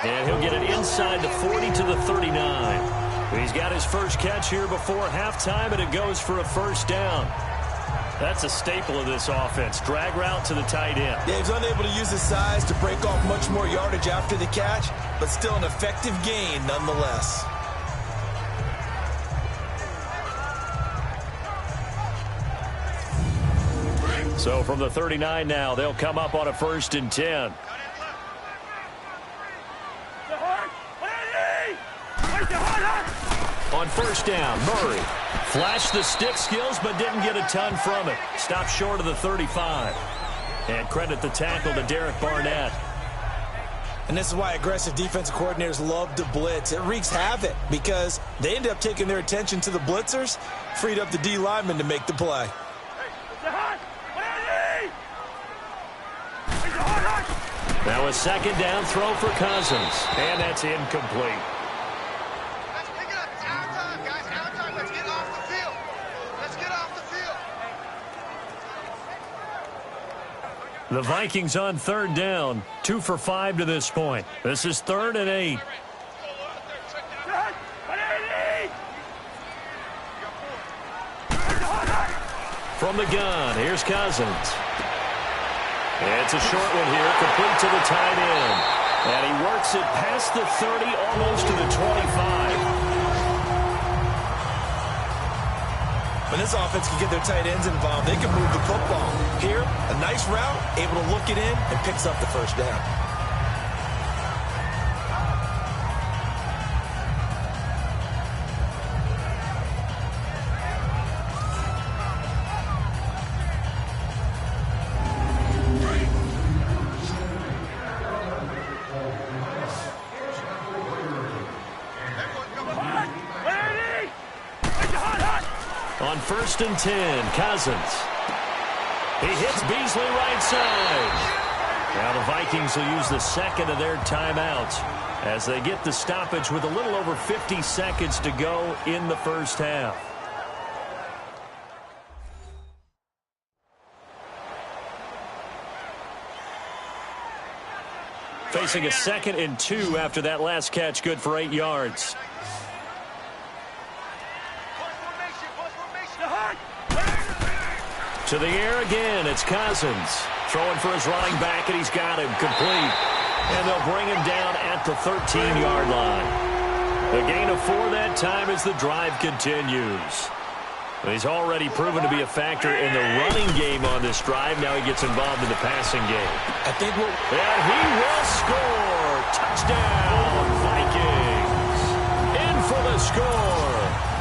E: And he'll get it inside the 40 to the 39. He's got his first catch here before halftime, and it goes for a 1st down. That's a staple of this offense. Drag route to the tight end.
C: Yeah, he's unable to use his size to break off much more yardage after the catch, but still an effective gain nonetheless.
E: So from the 39 now, they'll come up on a 1st and 10. On 1st down, Murray flashed the stick skills but didn't get a ton from it. Stopped short of the 35. And credit the tackle to Derek Barnett.
C: And this is why aggressive defensive coordinators love to blitz. It wreaks havoc because they end up taking their attention to the blitzers, freed up the D lineman to make the play.
E: Now a 2nd down throw for Cousins. And that's incomplete. The Vikings on 3rd down, 2 for 5 to this point. This is 3rd and 8. From the gun, here's Cousins. It's a short one here, complete to the tight end. And he works it past the 30, almost to the 25.
C: When this offense can get their tight ends involved, they can move the football. Here, a nice route, able to look it in, and picks up the 1st down.
E: On 1st and 10, Cousins. He hits Beasley right side. Now the Vikings will use the 2nd of their timeouts as they get the stoppage with a little over 50 seconds to go in the 1st half. Facing a 2nd and 2 after that last catch, good for 8 yards. To the air again, it's Cousins. Throwing for his running back, and he's got him complete. And they'll bring him down at the 13-yard line. A gain of 4 that time as the drive continues. He's already proven to be a factor in the running game on this drive. Now he gets involved in the passing game.
C: I think we'll...
E: And he will score. Touchdown, Vikings. In for the score.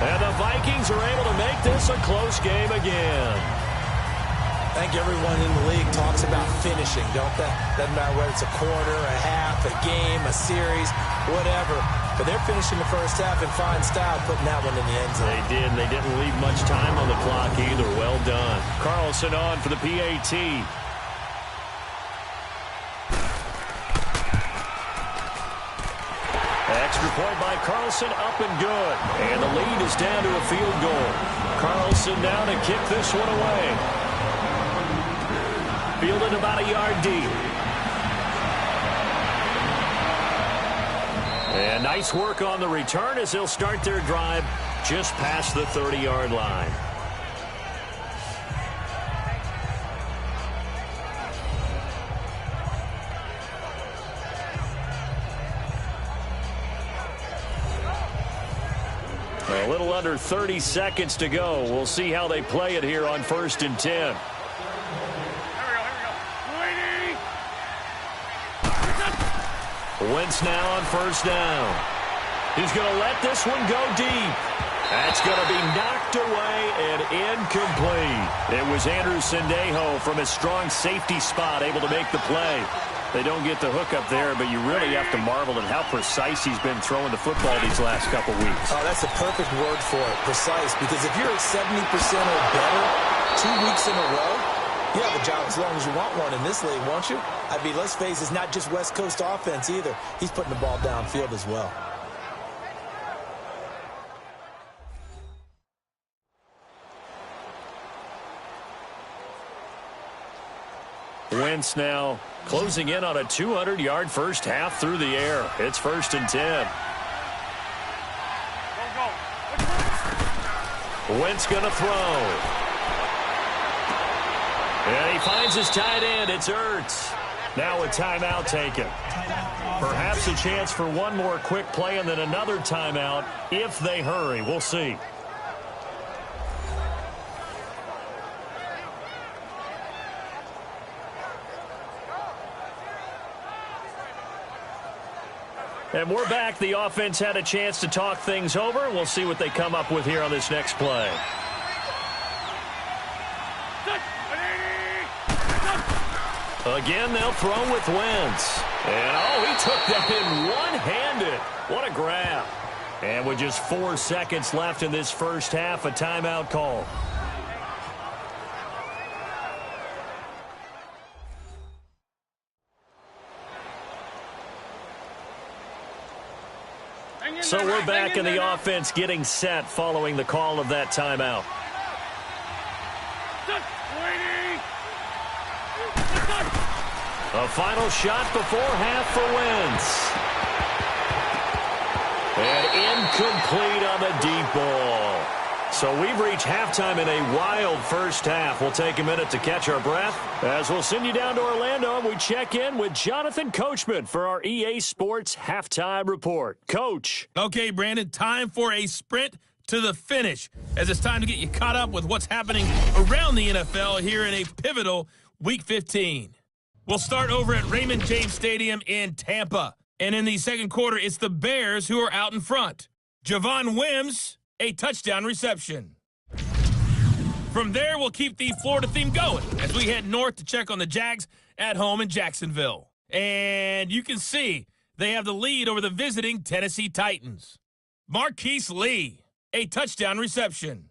E: And the Vikings are able to make this a close game again.
C: I think everyone in the league talks about finishing, don't they? Doesn't matter whether it's a quarter, a half, a game, a series, whatever. But they're finishing the first half in fine style, putting that one in the end zone.
E: They did, and they didn't leave much time on the clock either. Well done. Carlson on for the PAT. Extra point by Carlson, up and good. And the lead is down to a field goal. Carlson now to kick this one away. Fielded about a yard deep. And nice work on the return as they'll start their drive just past the 30-yard line. A little under 30 seconds to go. We'll see how they play it here on 1st and 10. Wentz now on 1st down. He's going to let this one go deep. That's going to be knocked away and incomplete. It was Andrew Sendejo from his strong safety spot able to make the play. They don't get the hook up there, but you really have to marvel at how precise he's been throwing the football these last couple weeks.
C: Oh, that's a perfect word for it, precise, because if you're at 70% or better 2 weeks in a row, you have a job as long as you want one in this league, won't you? I mean, let's face it, it's not just West Coast offense either. He's putting the ball downfield as well.
E: Wentz now closing in on a 200-yard first half through the air. It's 1st and 10. Wentz going to throw. And he finds his tight end. It's Ertz. Now a timeout taken. Perhaps a chance for one more quick play and then another timeout if they hurry. We'll see. And we're back. The offense had a chance to talk things over. We'll see what they come up with here on this next play. Again, they'll throw with Wentz. And, oh, he took that in one-handed. What a grab. And with just 4 seconds left in this first half, a timeout call. So we're back in the offense getting set following the call of that timeout. A final shot before half for Wentz. And incomplete on the deep ball. So we've reached halftime in a wild first half. We'll take a minute to catch our breath as we'll send you down to Orlando and we check in with Jonathan Coachman for our EA Sports Halftime Report. Coach.
A: Okay, Brandon, time for a sprint to the finish as it's time to get you caught up with what's happening around the NFL here in a pivotal Week 15. We'll start over at Raymond James Stadium in Tampa. And in the second quarter, it's the Bears who are out in front. Javon Wims, a touchdown reception. From there, we'll keep the Florida theme going as we head north to check on the Jags at home in Jacksonville. And you can see they have the lead over the visiting Tennessee Titans. Marquise Lee, a touchdown reception.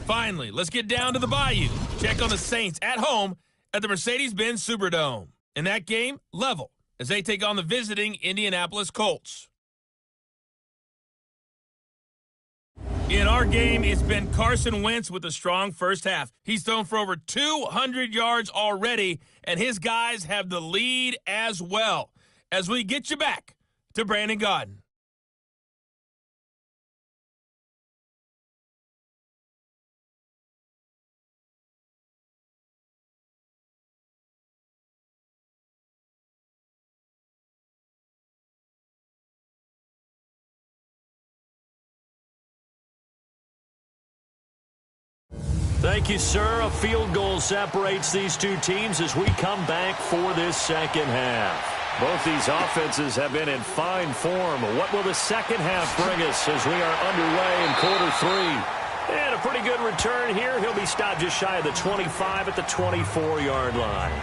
A: Finally, let's get down to the Bayou. Check on the Saints at home at the Mercedes-Benz Superdome. In that game, level as they take on the visiting Indianapolis Colts. In our game, it's been Carson Wentz with a strong first half. He's thrown for over 200 yards already, and his guys have the lead as well. As we get you back to Brandon Gaudin.
E: Thank you, sir. A field goal separates these two teams as we come back for this second half. Both these offenses have been in fine form. What will the second half bring us as we are underway in quarter 3? And a pretty good return here. He'll be stopped just shy of the 25 at the 24-yard line.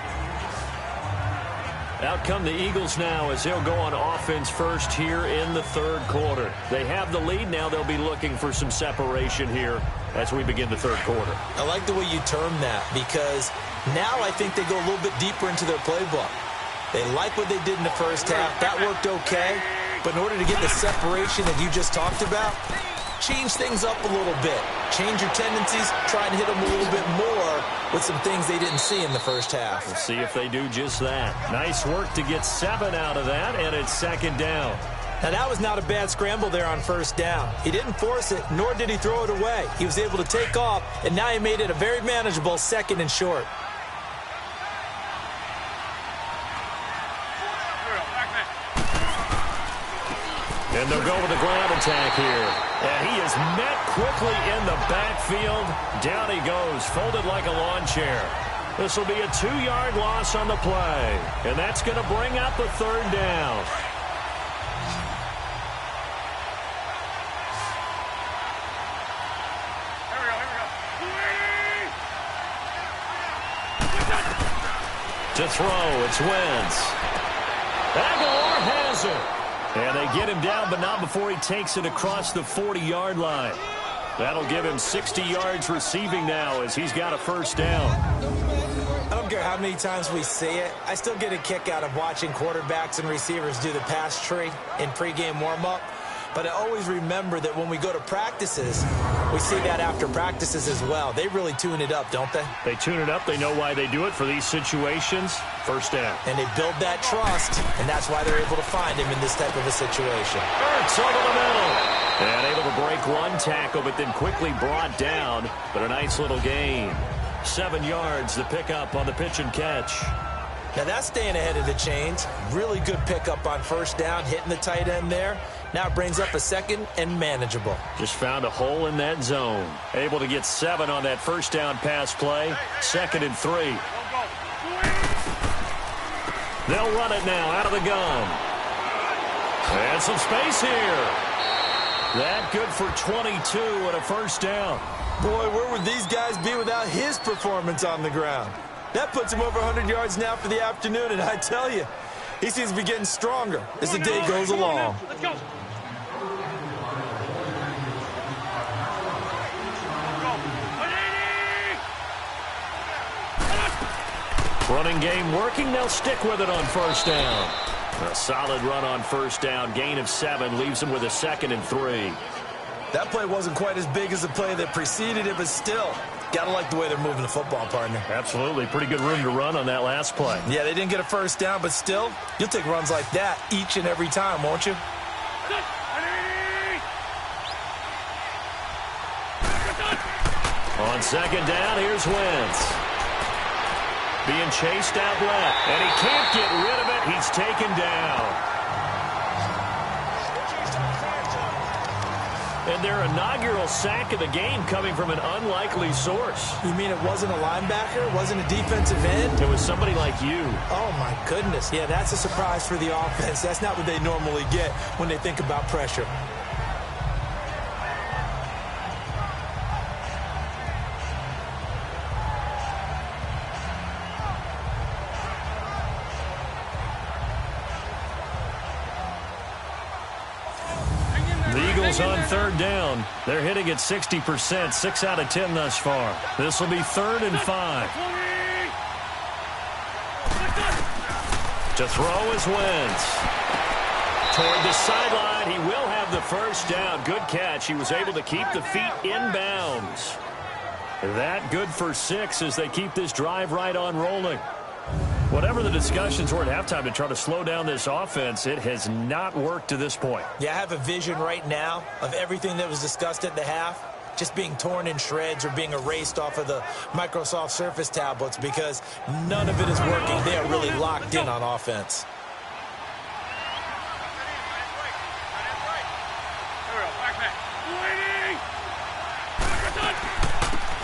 E: Out come the Eagles now as they'll go on offense first here in the third quarter. They have the lead. Now they'll be looking for some separation here as we begin the third quarter.
C: I like the way you term that because now I think they go a little bit deeper into their playbook. They like what they did in the first half. That worked okay. But in order to get the separation that you just talked about, change things up a little bit. Change your tendencies. Try and hit them a little bit more with some things they didn't see in the first half.
E: We'll see if they do just that. Nice work to get 7 out of that, and it's second down.
C: Now, that was not a bad scramble there on first down. He didn't force it, nor did he throw it away. He was able to take off, and now he made it a very manageable second and short.
E: And they'll go with the ground attack here. And he is met quickly in the backfield. Down he goes, folded like a lawn chair. This will be a 2-yard loss on the play. And that's going to bring up a third down. To throw, it's Wentz. Aguilar has it. And they get him down, but not before he takes it across the 40-yard line. That'll give him 60 yards receiving now as he's got a first down.
C: I don't care how many times we see it. I still get a kick out of watching quarterbacks and receivers do the pass tree in pregame warm-up. But I always remember that when we go to practices, we see that after practices as well. They really tune it up, don't they?
E: They tune it up. They know why they do it for these situations. First down.
C: And they build that trust, and that's why they're able to find him in this type of a situation.
E: Hurts over the middle. And able to break one tackle, but then quickly brought down. But a nice little gain. 7 yards, the pickup on the pitch and catch.
C: Now that's staying ahead of the chains. Really good pickup on first down, hitting the tight end there. Now it brings up a second and manageable.
E: Just found a hole in that zone. Able to get 7 on that first down pass play. 2nd and 3. They'll run it now out of the gun. And some space here. That good for 22 and a first down.
C: Boy, where would these guys be without his performance on the ground? That puts him over 100 yards now for the afternoon, and I tell you, he seems to be getting stronger as the day goes along.
F: Let's go.
E: Running game working. They'll stick with it on first down. A solid run on first down. Gain of 7 leaves them with a 2nd and 3.
C: That play wasn't quite as big as the play that preceded it, but still, gotta like the way they're moving the football, partner.
E: Absolutely. Pretty good room to run on that last play.
C: Yeah, they didn't get a first down, but still, you'll take runs like that each and every time, won't you?
E: On second down, here's Wentz. Being chased out left, and he can't get rid of it. He's taken down. And their inaugural sack of the game coming from an unlikely source.
C: You mean it wasn't a linebacker? It wasn't a defensive end?
E: It was somebody like you.
C: Oh, my goodness. Yeah, that's a surprise for the offense. That's not what they normally get when they think about pressure.
E: On third down, they're hitting at 60%, 6 out of 10 thus far. This will be 3rd and 5. To throw is Wentz. Toward the sideline, he will have the first down. Good catch. He was able to keep the feet in bounds. That good for 6 as they keep this drive right on rolling. Whatever the discussions were at halftime to try to slow down this offense, it has not worked to this point.
C: Yeah, I have a vision right now of everything that was discussed at the half just being torn in shreds or being erased off of the Microsoft Surface tablets because none of it is working. They are really locked in on offense.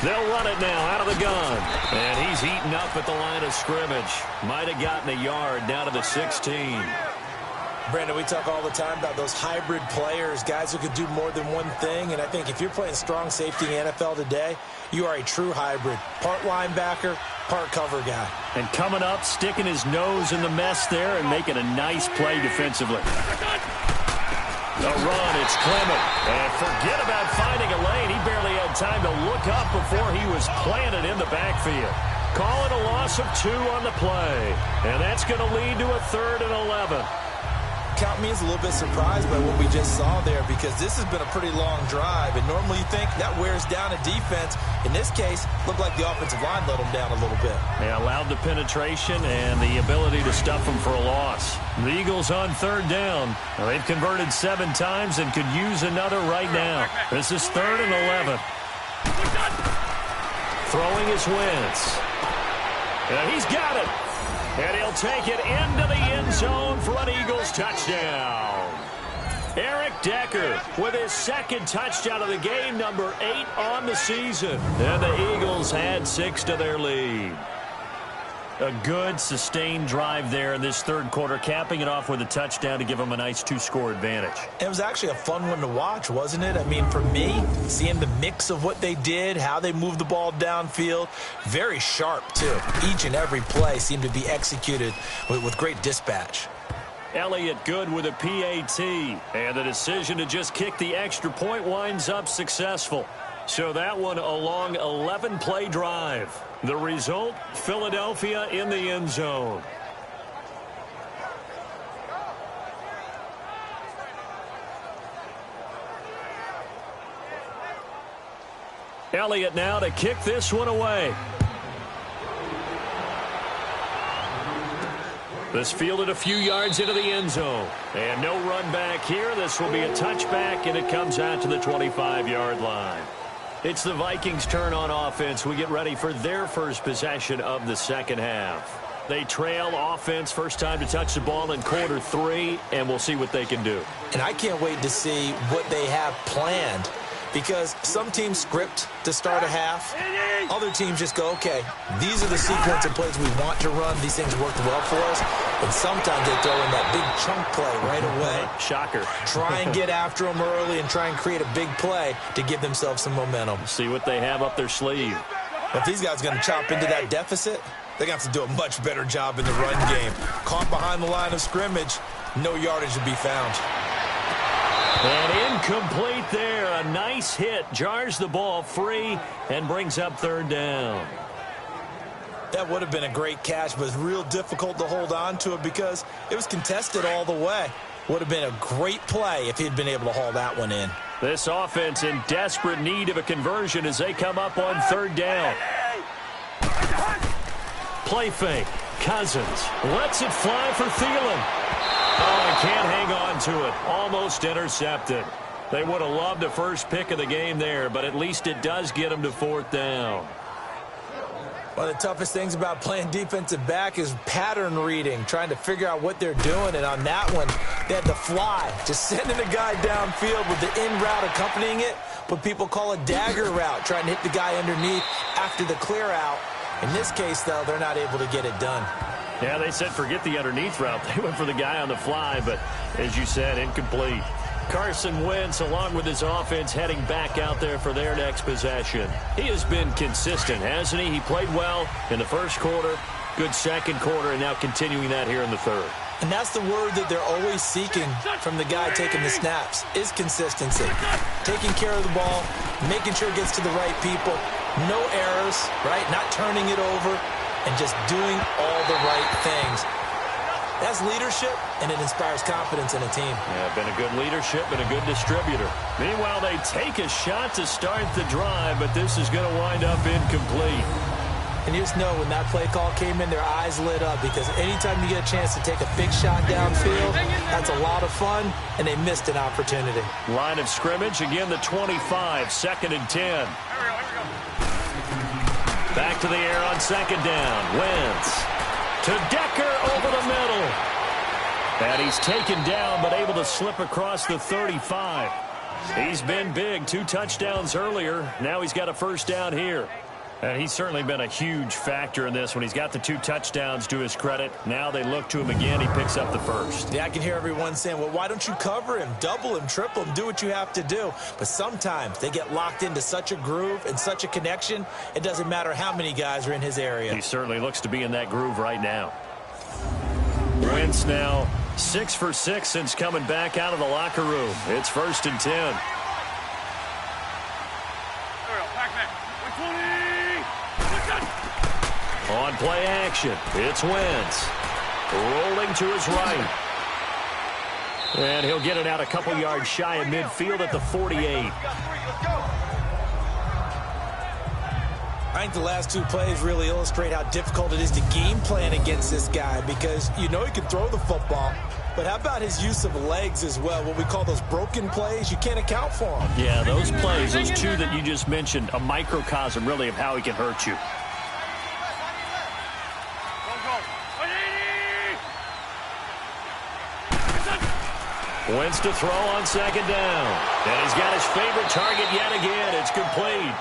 E: They'll run it now out of the gun. And he's eaten up at the line of scrimmage. Might have gotten a yard down to the 16.
C: Brandon, we talk all the time about those hybrid players, guys who could do more than one thing. And I think if you're playing strong safety in the NFL today, you are a true hybrid. Part linebacker, part cover guy.
E: And coming up, sticking his nose in the mess there and making a nice play defensively. The run, it's Clement. And forget about finding a lane. He barely had time to look up before he was planted in the backfield. Call it a loss of 2 on the play. And that's going to lead to a 3rd and 11.
C: Count me as a little bit surprised by what we just saw there, because this has been a pretty long drive, and normally you think that wears down a defense. In this case, looked like the offensive line let them down a little bit.
E: They allowed the penetration and the ability to stuff them for a loss. The Eagles on 3rd down. Now, they've converted 7 times and could use another right now. This is 3rd and 11. Throwing is Wentz. And he's got it. And he'll take it into the end zone for an Eagles touchdown. Eric Decker with his 2nd touchdown of the game, number 8 on the season. And the Eagles add 6 to their lead. A good, sustained drive there in this 3rd quarter, capping it off with a touchdown to give them a nice 2-score advantage.
C: It was actually a fun one to watch, wasn't it? I mean, for me, seeing the mix of what they did, how they moved the ball downfield, very sharp, too. Each and every play seemed to be executed with great dispatch.
E: Elliott good with a PAT, and the decision to just kick the extra point winds up successful. So that one a long 11-play drive. The result, Philadelphia in the end zone. Elliott now to kick this one away. This fielded a few yards into the end zone. And no run back here. This will be a touchback, and it comes out to the 25-yard line. It's the Vikings' turn on offense. We get ready for their first possession of the 2nd half. They trail offense, first time to touch the ball in quarter 3, and we'll see what they can do.
C: And I can't wait to see what they have planned, because some teams script to start a half. Other teams just go, okay, these are the sequence of plays we want to run. These things worked well for us. And sometimes they throw in that big chunk play right away.
E: Shocker.
C: Try and get after them early and try and create a big play to give themselves some momentum.
E: See what they have up their sleeve.
C: If these guys are going to chop into that deficit, they're going to have to do a much better job in the run game. Caught behind the line of scrimmage, no yardage to be found.
E: And incomplete there. A nice hit. Jars the ball free and brings up 3rd down.
C: That would have been a great catch, but it's real difficult to hold on to it because it was contested all the way. Would have been a great play if he'd been able to haul that one in.
E: This offense in desperate need of a conversion as they come up on 3rd down. Play fake. Cousins lets it fly for Thielen. Oh, and can't hang on to it. Almost intercepted. They would have loved the first pick of the game there, but at least it does get them to 4th down.
C: One of the toughest things about playing defensive back is pattern reading, trying to figure out what they're doing. And on that one, they had the fly, just sending a guy downfield with the in route accompanying it, what people call a dagger route, trying to hit the guy underneath after the clear out. In this case, though, they're not able to get it done.
E: Yeah, they said forget the underneath route. They went for the guy on the fly, but as you said, incomplete. Carson Wentz, along with his offense, heading back out there for their next possession. He has been consistent, hasn't he? He played well in the 1st quarter, good 2nd quarter, and now continuing that here in the 3rd.
C: And that's the word that they're always seeking from the guy taking the snaps, is consistency. Taking care of the ball, making sure it gets to the right people, no errors, right? Not turning it over, and just doing all the right things. That's leadership, and it inspires confidence in a team.
E: Yeah, been a good leadership and a good distributor. Meanwhile, they take a shot to start the drive, but this is going to wind up incomplete.
C: And you just know when that play call came in, their eyes lit up, because anytime you get a chance to take a big shot downfield, that's a lot of fun, and they missed an opportunity.
E: Line of scrimmage, again the 25, 2nd and 10. Back to the air on 2nd down. Wentz to Decker over the middle. And he's taken down, but able to slip across the 35. He's been big. 2 touchdowns earlier. Now he's got a first down here. And he's certainly been a huge factor in this when he's got the 2 touchdowns to his credit. Now they look to him again. He picks up the first.
C: Yeah, I can hear everyone saying, well, why don't you cover him, double him, triple him, do what you have to do. But sometimes they get locked into such a groove and such a connection, it doesn't matter how many guys are in his area.
E: He certainly looks to be in that groove right now. Wentz now 6 for 6 since coming back out of the locker room. It's 1st and 10. On play action, it's Wentz. Rolling to his right. And he'll get it out a couple yards shy of midfield at the 48.
C: I think the last 2 plays really illustrate how difficult it is to game plan against this guy because you know he can throw the football, but how about his use of legs as well? What we call those broken plays, you can't account for them.
E: Yeah, those plays, those 2 that you just mentioned, a microcosm really of how he can hurt you. Wentz to throw on 2nd down. And he's got his favorite target yet again. It's complete.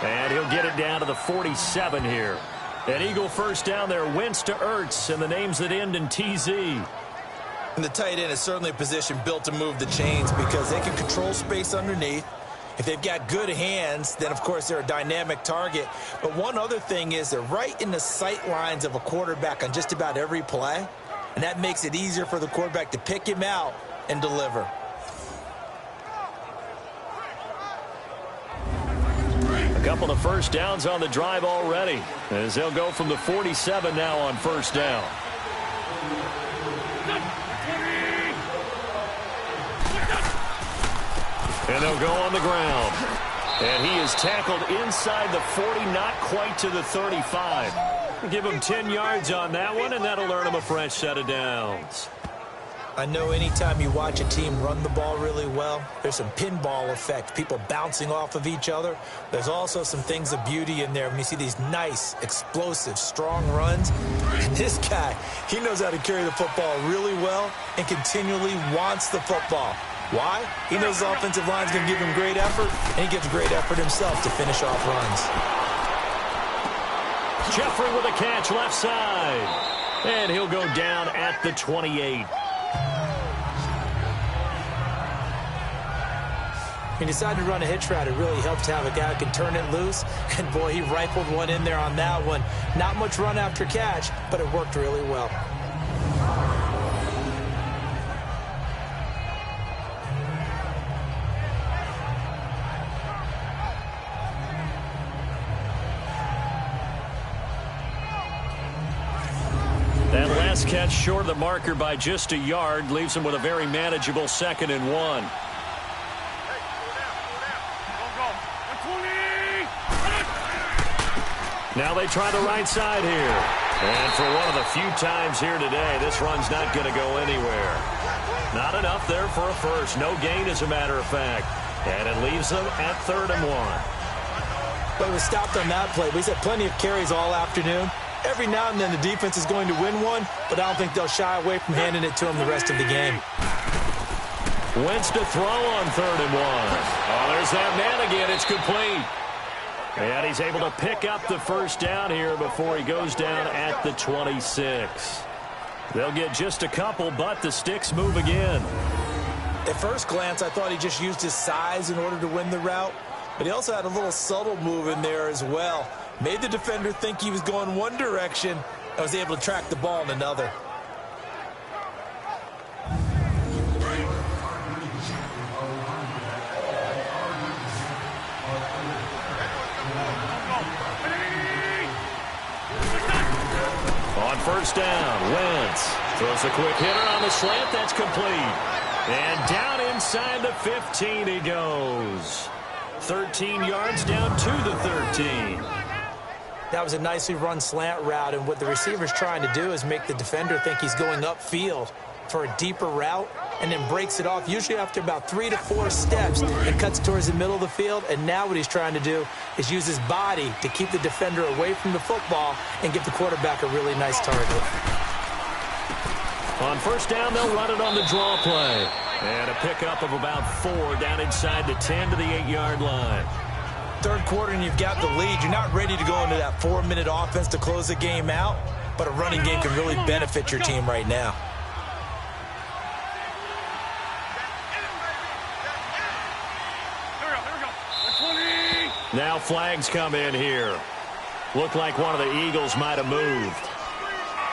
E: And he'll get it down to the 47 here. An Eagle first down there. Wentz to Ertz, and the names that end in TZ.
C: And the tight end is certainly a position built to move the chains because they can control space underneath. If they've got good hands, then, of course, they're a dynamic target. But one other thing is they're right in the sight lines of a quarterback on just about every play. And that makes it easier for the quarterback to pick him out and deliver.
E: A couple of first downs on the drive already, as they'll go from the 47 now on 1st down. And they'll go on the ground. And he is tackled inside the 40, not quite to the 35. Give him 10 yards on that one, and that'll earn him a fresh set of downs.
C: I know anytime you watch a team run the ball really well, there's some pinball effect, people bouncing off of each other. There's also some things of beauty in there when you see these nice, explosive, strong runs. And this guy, he knows how to carry the football really well and continually wants the football. Why? He knows the offensive line's going to give him great effort, and he gives great effort himself to finish off runs.
E: Jeffrey with a catch left side. And he'll go down at the 28.
C: He decided to run a hitch route. It really helps to have a guy who can turn it loose. And, boy, he rifled one in there on that one. Not much run after catch, but it worked really well.
E: That last catch short of the marker by just a yard leaves him with a very manageable 2nd and 1. Now they try the right side here. And for one of the few times here today, this run's not going to go anywhere. Not enough there for a first. No gain, as a matter of fact. And it leaves them at 3rd and 1.
C: But he was stopped on that play. He's had plenty of carries all afternoon. Every now and then the defense is going to win one, but I don't think they'll shy away from handing it to him the rest of the game.
E: Wentz to throw on 3rd and 1. Oh, there's that man again. It's complete. And he's able to pick up the first down here before he goes down at the 26. They'll get just a couple, but the sticks move again.
C: At first glance, I thought he just used his size in order to win the route, but he also had a little subtle move in there as well. Made the defender think he was going one direction and was able to track the ball in another.
E: On 1st down, Wentz throws a quick hitter on the slant. That's complete. And down inside the 15 he goes. 13 yards down to the 13.
C: That was a nicely run slant route, and what the receiver's trying to do is make the defender think he's going upfield for a deeper route and then breaks it off, usually after about 3 to 4 steps, and cuts towards the middle of the field. And now what he's trying to do is use his body to keep the defender away from the football and give the quarterback a really nice target.
E: On 1st down, they'll run it on the draw play. And a pickup of about 4 down inside the 10 to the 8-yard line.
C: Third quarter and you've got the lead. You're not ready to go into that 4-minute offense to close the game out, but a running game can really benefit your team right now.
E: Now flags come in here. Looked like one of the Eagles might have moved.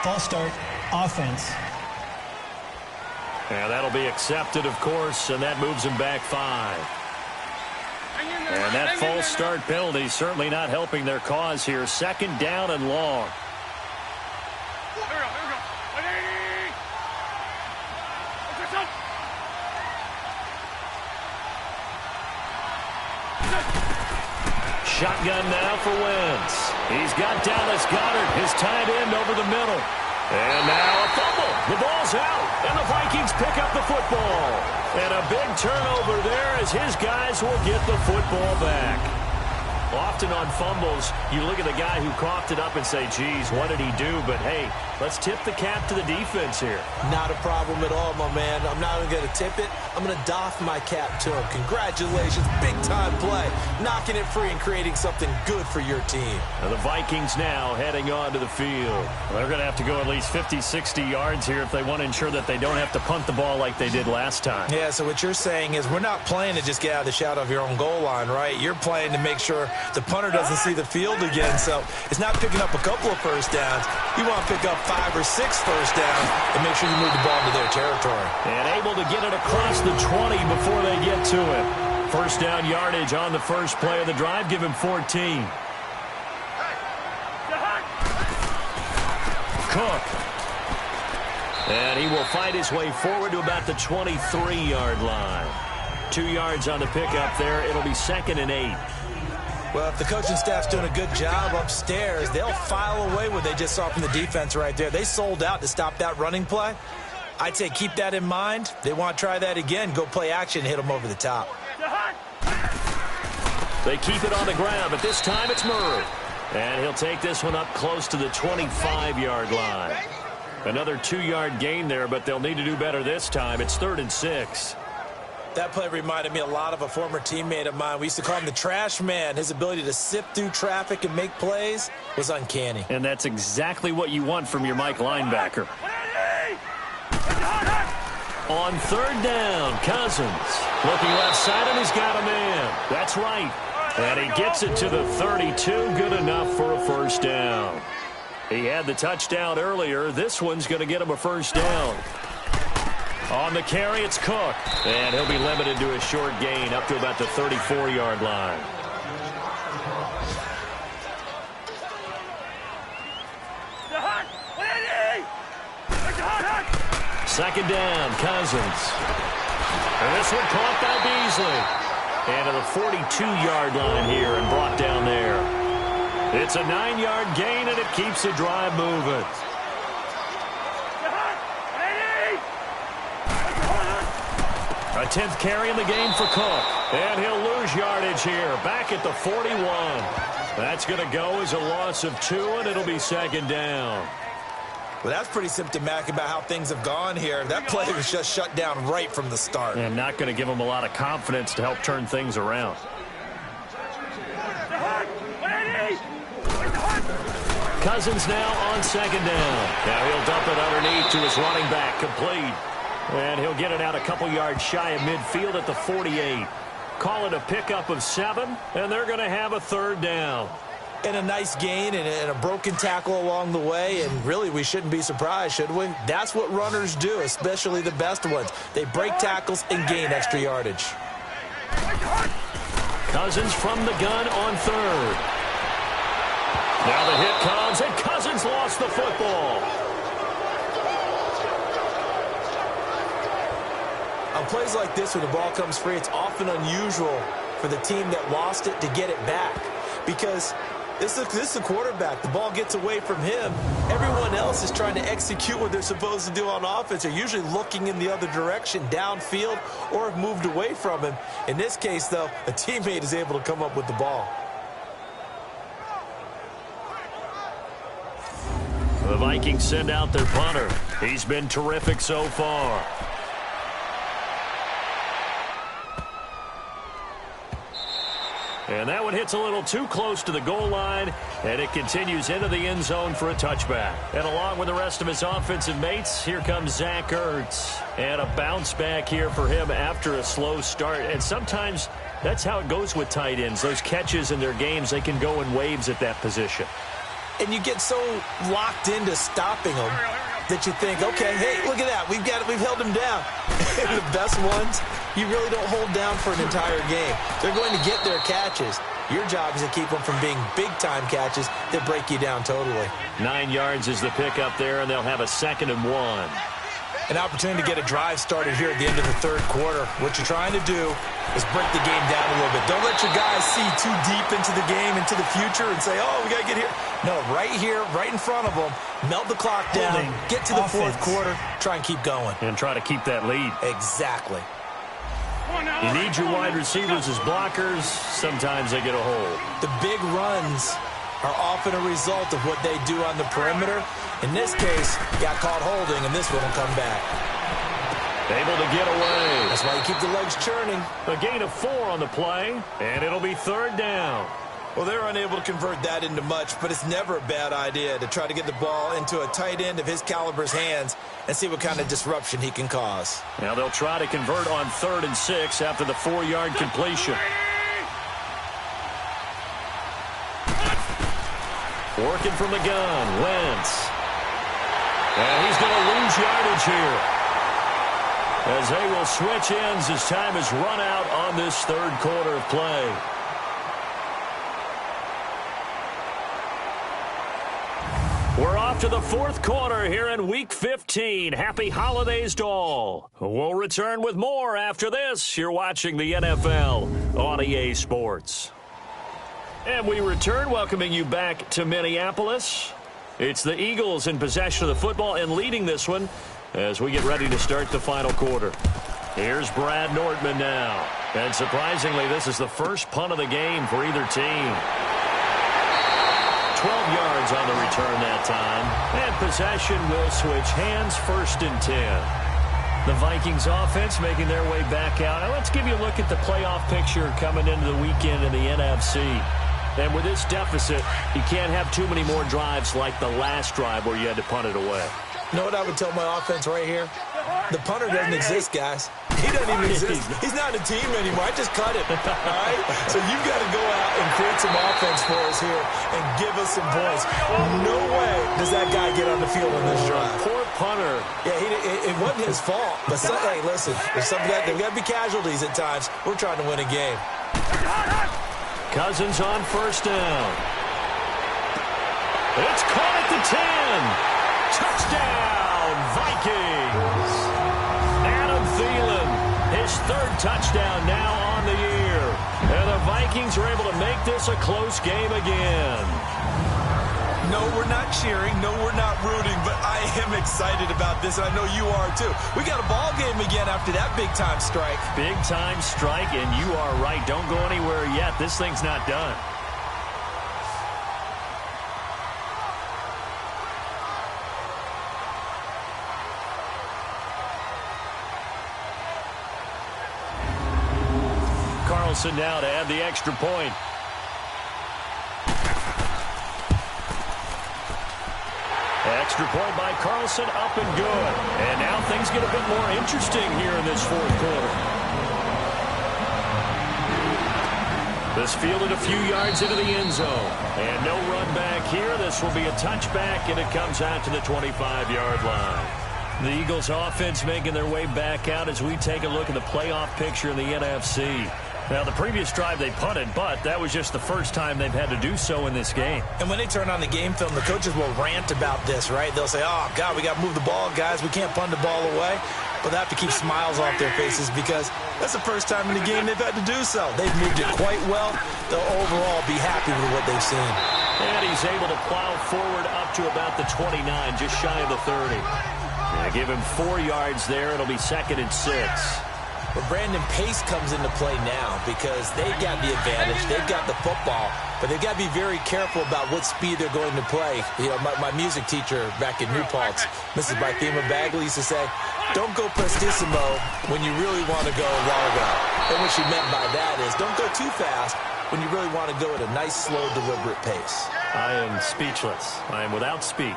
F: False start, offense.
E: And that'll be accepted, of course, and that moves him back 5. And that false start penalty certainly not helping their cause here. 2nd down and long. Shotgun now for Wentz. He's got Dallas Goedert, his tight end, over the middle. And now a fumble. The ball's out, and the Vikings pick up the football. And a big turnover there as his guys will get the football back. Often on fumbles, you look at the guy who coughed it up and say, geez, what did he do? But, hey, let's tip the cap to the defense here.
C: Not a problem at all, my man. I'm not even going to tip it. I'm going to doff my cap to him. Congratulations. Big-time play. Knocking it free and creating something good for your team.
E: And the Vikings now heading onto the field. Well, they're going to have to go at least 50, 60 yards here if they want to ensure that they don't have to punt the ball like they did last time.
C: Yeah, so what you're saying is we're not playing to just get out of the shadow of your own goal line, right? You're playing to make sure the punter doesn't see the field again. So it's not picking up a couple of first downs. You want to pick up 5 or 6 first downs and make sure you move the ball into their territory.
E: And able to get it across the 20 before they get to it. First down yardage on the first play of the drive. Give him 14. Cook. And he will fight his way forward to about the 23-yard line. 2 yards on the pickup there. It'll be 2nd and 8.
C: Well, if the coaching staff's doing a good job upstairs, they'll file away what they just saw from the defense right there. They sold out to stop that running play. I'd say keep that in mind. They want to try that again. Go play action, hit them over the top.
E: They keep it on the ground, but this time it's Murray. And he'll take this one up close to the 25-yard line. Another 2-yard gain there, but they'll need to do better this time. It's 3rd and 6.
C: That play reminded me a lot of a former teammate of mine. We used to call him the trash man. His ability to sift through traffic and make plays was uncanny.
E: And that's exactly what you want from your Mike linebacker. On 3rd down, Cousins. Looking left side, and he's got a man. That's right. And he gets it to the 32. Good enough for a first down. He had the touchdown earlier. This one's going to get him a first down. On the carry, it's Cook. And he'll be limited to a short gain up to about the 34-yard line. Second down, Cousins. And this one caught by Beasley. And to the 42-yard line here and brought down there. It's a 9-yard gain, and it keeps the drive moving. A 10th carry in the game for Cook. And he'll lose yardage here. Back at the 41. That's going to go as a loss of 2, and it'll be 2nd down.
C: Well, that's pretty symptomatic about how things have gone here. That play was just shut down right from the start.
E: And not going to give him a lot of confidence to help turn things around. Cousins now on 2nd down. Now he'll dump it underneath to his running back, complete. And he'll get it out a couple yards shy of midfield at the 48. Call it a pickup of 7, and they're going to have a 3rd down.
C: And a nice gain and a broken tackle along the way, and really we shouldn't be surprised, should we? That's what runners do, especially the best ones. They break tackles and gain extra yardage.
E: Cousins from the gun on 3rd. Now the hit comes, and Cousins lost the football.
C: On plays like this where the ball comes free, it's often unusual for the team that lost it to get it back, because this is the quarterback. The ball gets away from him. Everyone else is trying to execute what they're supposed to do on offense. They're usually looking in the other direction, downfield, or have moved away from him. In this case, though, a teammate is able to come up with the ball.
E: The Vikings send out their punter. He's been terrific so far. And that one hits a little too close to the goal line, and it continues into the end zone for a touchback. And along with the rest of his offensive mates, here comes Zach Ertz. And a bounce back here for him after a slow start. And sometimes that's how it goes with tight ends. Those catches in their games, they can go in waves at that position.
C: And you get so locked into stopping them that you think, okay, hey, look at that. We've held them down. The best ones, you really don't hold down for an entire game. They're going to get their catches. Your job is to keep them from being big-time catches that break you down totally.
E: 9 yards is the pickup there, and they'll have a 2nd and 1.
C: An opportunity to get a drive started here at the end of the third quarter. What you're trying to do is break the game down a little bit. Don't let your guys see too deep into the game, into the future, and say, oh, we got to get here. No, right here, right in front of them, melt the clock down, get to the fourth quarter, try and keep going.
E: And try to keep that lead.
C: Exactly.
E: You need your wide receivers as blockers. Sometimes they get a hold.
C: The big runs are often a result of what they do on the perimeter. In this case, got caught holding, and this one will come back.
E: Able to get away.
C: That's why you keep the legs churning.
E: A gain of 4 on the play, and it'll be 3rd down.
C: Well, they're unable to convert that into much, but it's never a bad idea to try to get the ball into a tight end of his caliber's hands and see what kind of disruption he can cause.
E: Now they'll try to convert on 3rd and 6 after the 4-yard completion. Working from the gun, Wentz. And he's going to lose yardage here, as they will switch ends as time is run out on this third quarter of play. We're off to the fourth quarter here in Week 15. Happy holidays to all. We'll return with more after this. You're watching the NFL on EA Sports. And we return, welcoming you back to Minneapolis. It's the Eagles in possession of the football and leading this one as we get ready to start the final quarter. Here's Brad Nordman now. And surprisingly, this is the first punt of the game for either team. 12 yards on the return that time. And possession will switch hands, 1st and 10. The Vikings offense making their way back out. Now let's give you a look at the playoff picture coming into the weekend in the NFC. And with this deficit, you can't have too many more drives like the last drive where you had to punt it away.
C: You know what I would tell my offense right here? The punter doesn't exist, guys. He doesn't even exist. He's not a team anymore. I just cut it. All right? So you've got to go out and create some offense for us here and give us some points. No way does that guy get on the field on this drive.
E: Poor punter.
C: Yeah, it wasn't his fault. But, hey, listen, there's got to be casualties at times. We're trying to win a game.
E: Cousins on 1st down. It's caught at the 10. Touchdown, Vikings. Adam Thielen, his 3rd touchdown now on the year. And the Vikings are able to make this a close game again.
C: No, we're not cheering. No, we're not rooting. But I am excited about this, and I know you are too. We got a ball game again after that big-time strike.
E: Big-time strike, and you are right. Don't go anywhere yet. This thing's not done. Carlson now to add the extra point. Extra point by Carlson, up and good. And now things get a bit more interesting here in this fourth quarter. This fielded a few yards into the end zone. And no run back here. This will be a touchback, and it comes out to the 25-yard line. The Eagles offense making their way back out as we take a look at the playoff picture in the NFC. Now, the previous drive they punted, but that was just the first time they've had to do so in this game.
C: And when they turn on the game film, the coaches will rant about this, right? They'll say, oh, God, we got to move the ball, guys. We can't punt the ball away. But they have to keep smiles off their faces because that's the first time in the game they've had to do so. They've moved it quite well. They'll overall be happy with what they've seen.
E: And he's able to plow forward up to about the 29, just shy of the 30. Now give him 4 yards there. It'll be 2nd and 6.
C: But Brandon, pace comes into play now because they've got the advantage. They've got the football, but they've got to be very careful about what speed they're going to play. You know, my music teacher back in New Paltz, Mrs. Bythema Bagley, used to say, don't go prestissimo when you really want to go largo. And what she meant by that is don't go too fast when you really want to go at a nice, slow, deliberate pace.
E: I am speechless. I am without speech.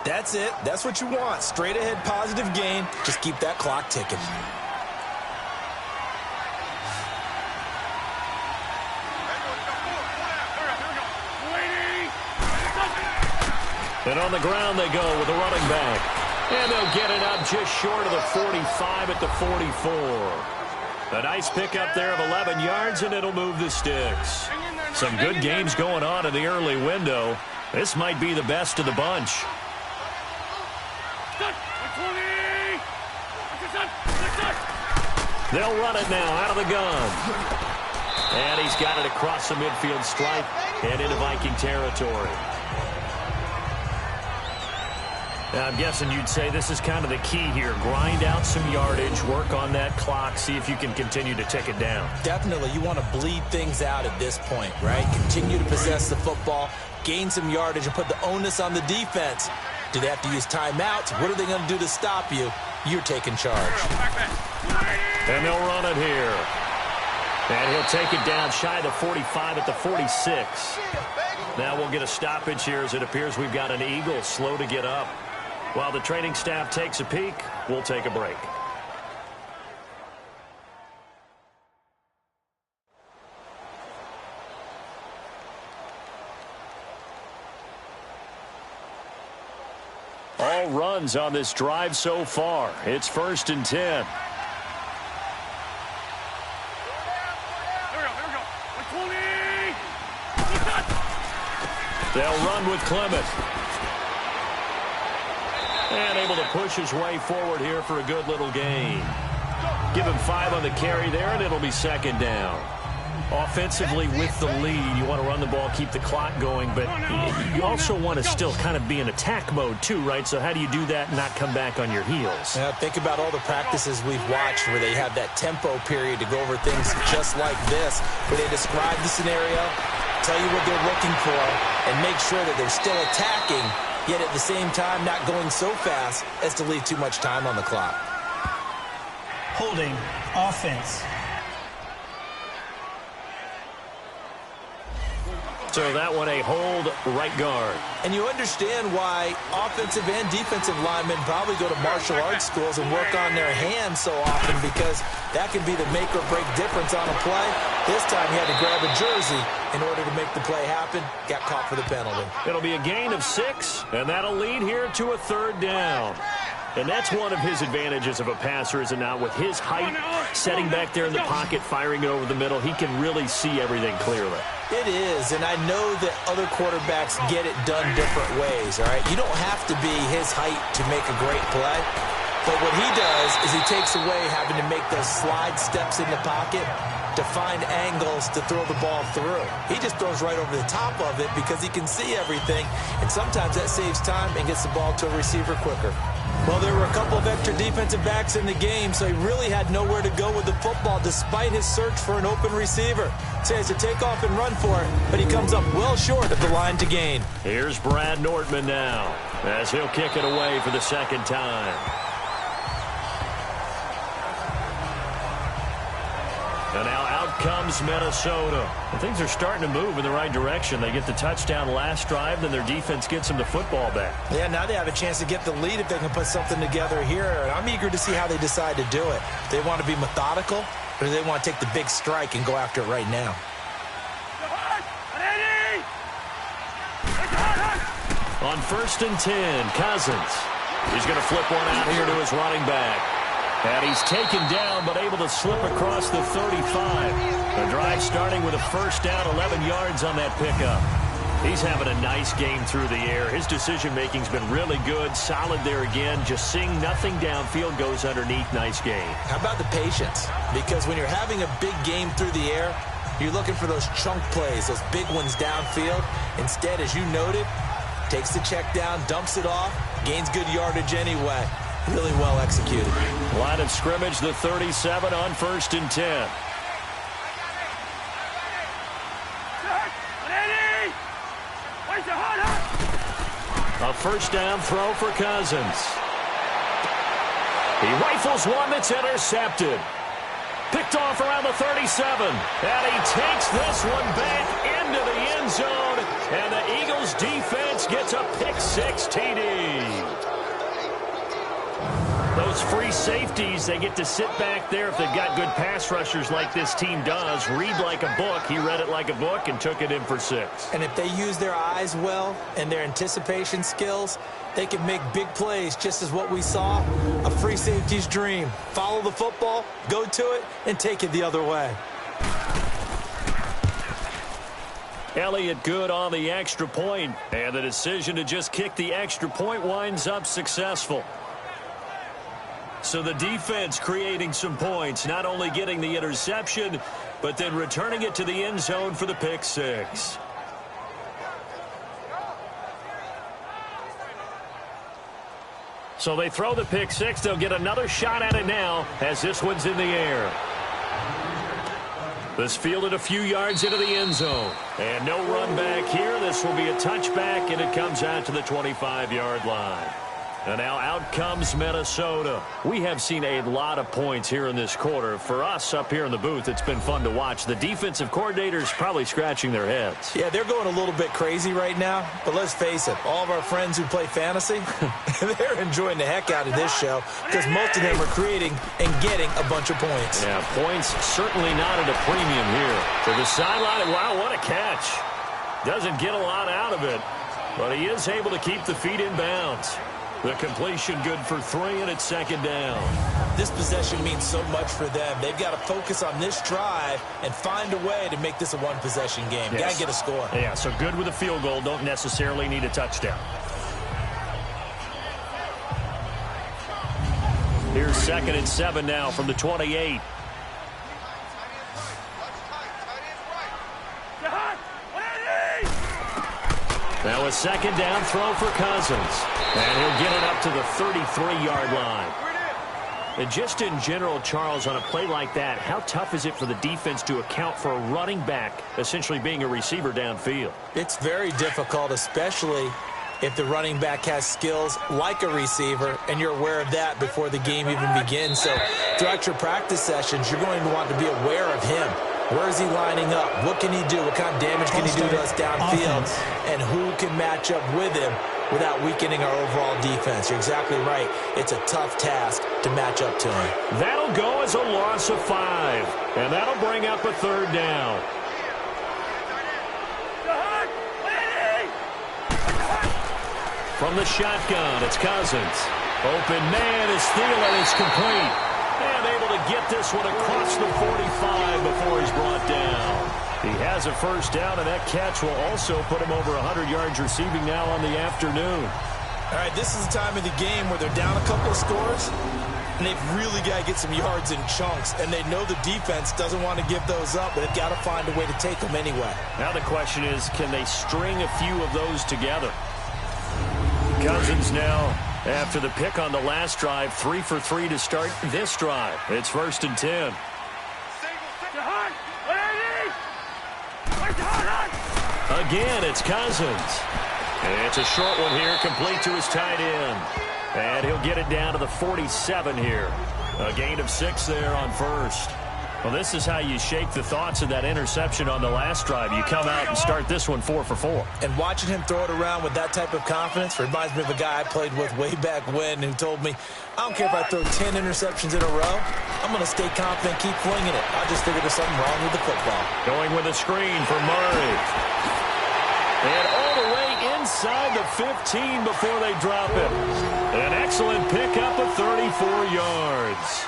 C: That's it. That's what you want. Straight ahead, positive gain. Just keep that clock ticking.
E: And on the ground they go with the running back. And they'll get it up just short of the 45 at the 44. A nice pickup there of 11 yards, and it'll move the sticks. Some good games going on in the early window. This might be the best of the bunch. They'll run it now out of the gun. And he's got it across the midfield stripe and into Viking territory. Now, I'm guessing you'd say this is kind of the key here. Grind out some yardage, work on that clock, see if you can continue to tick it down.
C: Definitely. You want to bleed things out at this point, right? Continue to possess the football, gain some yardage, and put the onus on the defense. Do they have to use timeouts? What are they going to do to stop you? You're taking charge.
E: And they'll run it here. And he'll take it down shy of the 45 at the 46. Now we'll get a stoppage here as it appears we've got an Eagle slow to get up. While the training staff takes a peek, we'll take a break. All runs on this drive so far. It's 1st and 10. They'll run with Clement. And able to push his way forward here for a good little gain. Give him 5 on the carry there, and it'll be 2nd down. Offensively with the lead, you want to run the ball, keep the clock going, but you also want to still kind of be in attack mode too, right? So how do you do that and not come back on your heels?
C: Now, think about all the practices we've watched where they have that tempo period to go over things just like this, where they describe the scenario, tell you what they're looking for, and make sure that they're still attacking, yet at the same time not going so fast as to leave too much time on the clock.
F: Holding offense.
E: So that one a hold right guard.
C: And you understand why offensive and defensive linemen probably go to martial arts schools and work on their hands so often, because that can be the make or break difference on a play. This time he had to grab a jersey in order to make the play happen. Got caught for the penalty.
E: It'll be a gain of 6, and that'll lead here to a 3rd down. And that's one of his advantages of a passer, is it not? With his height, setting back there in the pocket, firing it over the middle, he can really see everything clearly.
C: It is, and I know that other quarterbacks get it done different ways, all right? You don't have to be his height to make a great play, but what he does is he takes away having to make those slide steps in the pocket to find angles to throw the ball through. He just throws right over the top of it because he can see everything, and sometimes that saves time and gets the ball to a receiver quicker. Well, there were a couple of extra defensive backs in the game, so he really had nowhere to go with the football despite his search for an open receiver. So he has to take off and run for it, but he comes up well short of the line to gain.
E: Here's Brad Nordman now as he'll kick it away for the 2nd time. And now out comes Minnesota. And things are starting to move in the right direction. They get the touchdown last drive, then their defense gets them the football back.
C: Yeah, now they have a chance to get the lead if they can put something together here. And I'm eager to see how they decide to do it. Do they want to be methodical, or do they want to take the big strike and go after it right now?
E: On 1st and 10, Cousins. He's going to flip one out here to his running back. And he's taken down, but able to slip across the 35. The drive starting with a 1st down, 11 yards on that pickup. He's having a nice game through the air. His decision-making's been really good. Solid there again. Just seeing nothing downfield, goes underneath. Nice game.
C: How about the patience? Because when you're having a big game through the air, you're looking for those chunk plays, those big ones downfield. Instead, as you noted, takes the check down, dumps it off, gains good yardage anyway. Really well executed.
E: Line of scrimmage, the 37 on 1st and 10. A 1st down throw for Cousins. He rifles one that's intercepted. Picked off around the 37. And he takes this one back into the end zone. And the Eagles defense gets a pick-6 TD. Those free safeties, they get to sit back there if they've got good pass rushers like this team does. Read like a book. He read it like a book and took it in for 6.
C: And if they use their eyes well and their anticipation skills, they can make big plays, just as what we saw. A free safety's dream. Follow the football, go to it, and take it the other way.
E: Elliott good on the extra point, and the decision to just kick the extra point winds up successful. So the defense creating some points, not only getting the interception, but then returning it to the end zone for the pick-6. So they throw the pick-6. They'll get another shot at it now as this one's in the air. This fielded a few yards into the end zone. And no run back here. This will be a touchback, and it comes out to the 25-yard line. And now out comes Minnesota. We have seen a lot of points here in this quarter. For us up here in the booth, it's been fun to watch. The defensive coordinators probably scratching their heads.
C: Yeah, they're going a little bit crazy right now. But let's face it, all of our friends who play fantasy, they're enjoying the heck out of this show because most of them are creating and getting a bunch of points.
E: Yeah, points certainly not at a premium here. To the sideline, wow, what a catch. Doesn't get a lot out of it, but he is able to keep the feet in bounds. The completion good for 3, and it's 2nd down.
C: This possession means so much for them. They've got to focus on this drive and find a way to make this a one-possession game.
E: Yes.
C: Got to get a score.
E: Yeah, so good with a field goal. Don't necessarily need a touchdown. Here's 2nd and 7 now from the 28. Now a 2nd down throw for Cousins. And he'll get it up to the 33-yard line. And just in general, Charles, on a play like that, how tough is it for the defense to account for a running back essentially being a receiver downfield?
C: It's very difficult, especially if the running back has skills like a receiver, and you're aware of that before the game even begins. So throughout your practice sessions, you're going to want to be aware of him. Where is he lining up? What can he do? What kind of damage can he do to us downfield? And who can match up with him without weakening our overall defense? You're exactly right. It's a tough task to match up to him.
E: That'll go as a loss of 5. And that'll bring up a 3rd down. From the shotgun, it's Cousins. Open man is Thielen. It's complete. And able to get this one across the 45 before he's brought down. He has a 1st down, and that catch will also put him over 100 yards receiving now on the afternoon.
C: All right, this is the time of the game where they're down a couple of scores, and they've really got to get some yards in chunks, and they know the defense doesn't want to give those up, but they've got to find a way to take them anyway.
E: Now the question is, can they string a few of those together? Cousins now, after the pick on the last drive, 3 for 3 to start this drive. It's 1st and 10. Again, it's Cousins. It's a short one here, complete to his tight end. And he'll get it down to the 47 here. A gain of 6 there on 1st. Well, this is how you shake the thoughts of that interception on the last drive. You come out and start this one 4 for 4.
C: And watching him throw it around with that type of confidence reminds me of a guy I played with way back when who told me, I don't care if I throw 10 interceptions in a row, I'm going to stay confident, keep flinging it. I just figured there's something wrong with the football.
E: Going with a screen for Murray. And all the way inside the 15 before they drop it. An excellent pickup of 34 yards.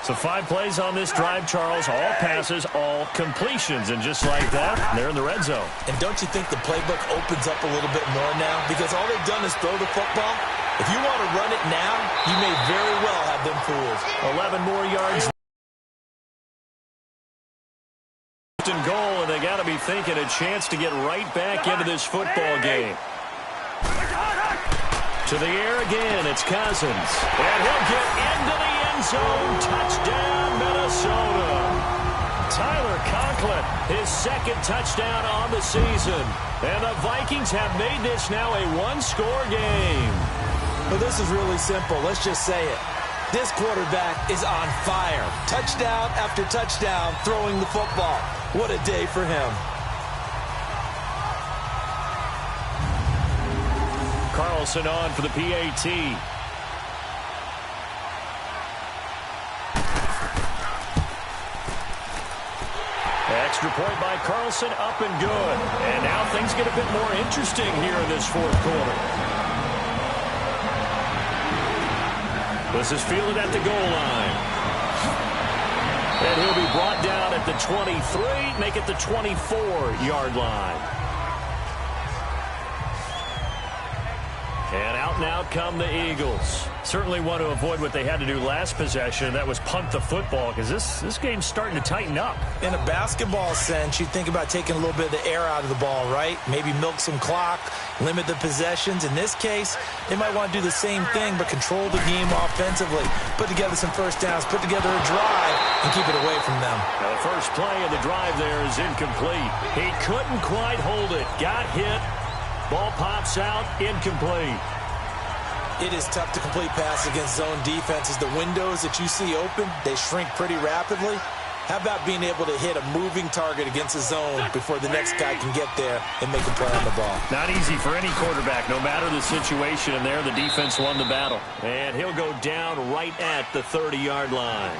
E: So 5 plays on this drive, Charles. All passes, all completions. And just like that, they're in the red zone.
C: And don't you think the playbook opens up a little bit more now? Because all they've done is throw the football. If you want to run it now, you may very well have them fooled.
E: 11 more yards. And goal, and they got to be thinking a chance to get right back into this football game. To the air again, it's Cousins. And he'll get into the end zone. Touchdown, Minnesota. Tyler Conklin, his 2nd touchdown on the season. And the Vikings have made this now a 1-score game.
C: Well, this is really simple. Let's just say it. This quarterback is on fire. Touchdown after touchdown throwing the football. What a day for him.
E: Carlson on for the PAT. Extra point by Carlson, up and good. And now things get a bit more interesting here in this fourth quarter. This is fielded at the goal line. And he'll be brought down at the 23, make it the 24-yard line. And out and out come the Eagles. Certainly want to avoid what they had to do last possession. That was punt the football, because this game's starting to tighten up.
C: In a basketball sense, you think about taking a little bit of the air out of the ball, right? Maybe milk some clock, limit the possessions. In this case, they might want to do the same thing, but control the game offensively. Put together some first downs, put together a drive, and keep it away from them.
E: Now the first play of the drive there is incomplete. He couldn't quite hold it. Got hit. Ball pops out, incomplete.
C: It is tough to complete pass against zone defenses. The windows that you see open, they shrink pretty rapidly. How about being able to hit a moving target against a zone before the next guy can get there and make a play on the ball?
E: Not easy for any quarterback, no matter the situation. And there, the defense won the battle. And he'll go down right at the 30-yard line.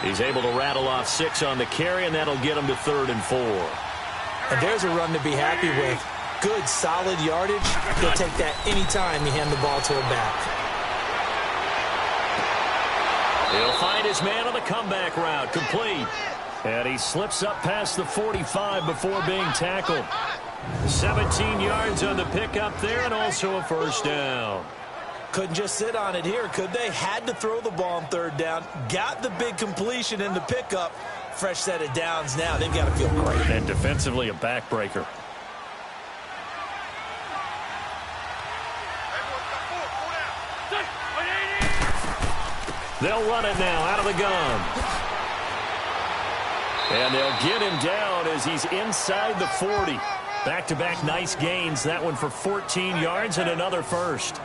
E: He's able to rattle off 6 on the carry, and that'll get him to 3rd and 4.
C: And there's a run to be happy with. Good, solid yardage. He'll take that anytime you hand the ball to a back.
E: He'll find his man on the comeback route. Complete. And he slips up past the 45 before being tackled. 17 yards on the pickup there, and also a first down.
C: Couldn't just sit on it here, could they? Had to throw the ball on 3rd down. Got the big completion in the pickup. Fresh set of downs now. They've got to feel great.
E: And defensively, a backbreaker. They'll run it now out of the gun. And they'll get him down as he's inside the 40. Back-to-back nice gains. That one for 14 yards and another first.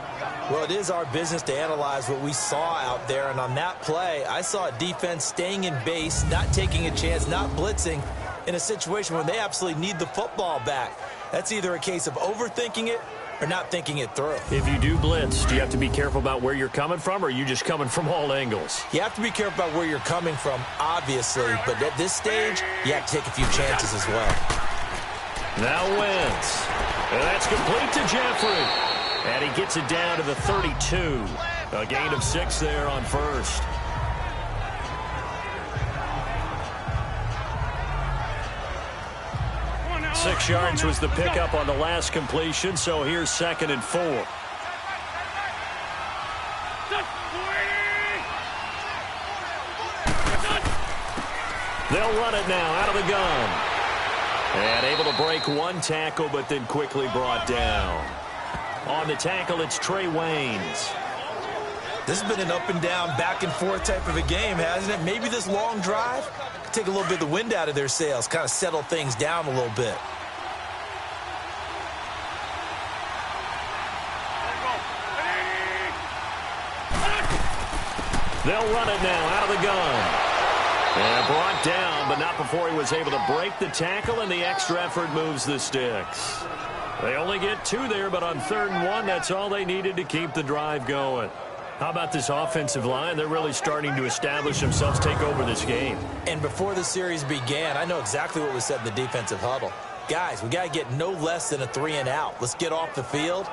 C: Well, it is our business to analyze what we saw out there. And on that play, I saw a defense staying in base, not taking a chance, not blitzing in a situation where they absolutely need the football back. That's either a case of overthinking it or not thinking it through.
E: If you do blitz, do you have to be careful about where you're coming from, or are you just coming from all angles?
C: You have to be careful about where you're coming from, obviously, but at this stage, you have to take a few chances as well.
E: Now Wentz. And that's complete to Jeffrey. And he gets it down to the 32. A gain of 6 there on first. Six yards was the pickup on the last completion, so here's 2nd and 4. They'll run it now out of the gun. And able to break one tackle, but then quickly brought down. On the tackle, it's Trey Waynes.
C: This has been an up and down, back and forth type of a game, hasn't it? Maybe this long drive could take a little bit of the wind out of their sails, kind of settle things down a little bit.
E: They'll run it now out of the gun. And brought down, but not before he was able to break the tackle, and the extra effort moves the sticks. They only get 2 there, but on 3rd and 1, that's all they needed to keep the drive going. How about this offensive line? They're really starting to establish themselves, take over this game.
C: And before the series began, I know exactly what was said in the defensive huddle. Guys, we got to get no less than a 3 and out. Let's get off the field.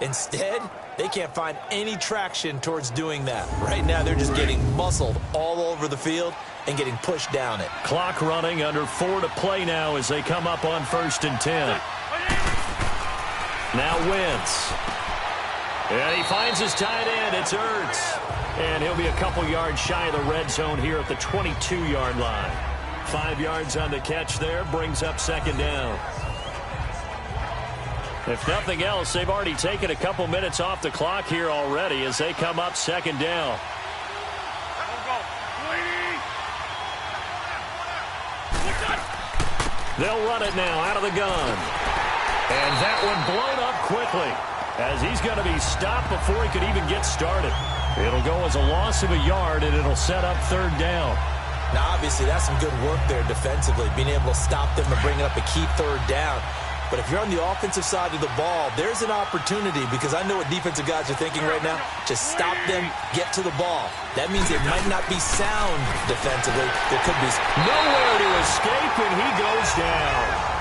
C: Instead, they can't find any traction towards doing that. Right now, they're just getting muscled all over the field and getting pushed down it.
E: Clock running, under 4 to play now as they come up on 1st and 10. Now Wentz. And he finds his tight end. It's Ertz. And he'll be a couple yards shy of the red zone here at the 22-yard line. 5 yards on the catch there, brings up 2nd down. If nothing else, they've already taken a couple minutes off the clock here already as they come up 2nd down. They'll run it now out of the gun. And that one blown up quickly as he's going to be stopped before he could even get started. It'll go as a loss of a yard, and it'll set up third down.
C: Now, obviously, that's some good work there defensively, being able to stop them and bringing up a key third down. But if you're on the offensive side of the ball, there's an opportunity, because I know what defensive guys are thinking right now. Just stop them, get to the ball. That means it might not be sound defensively. There could be
E: nowhere to escape, and he goes down.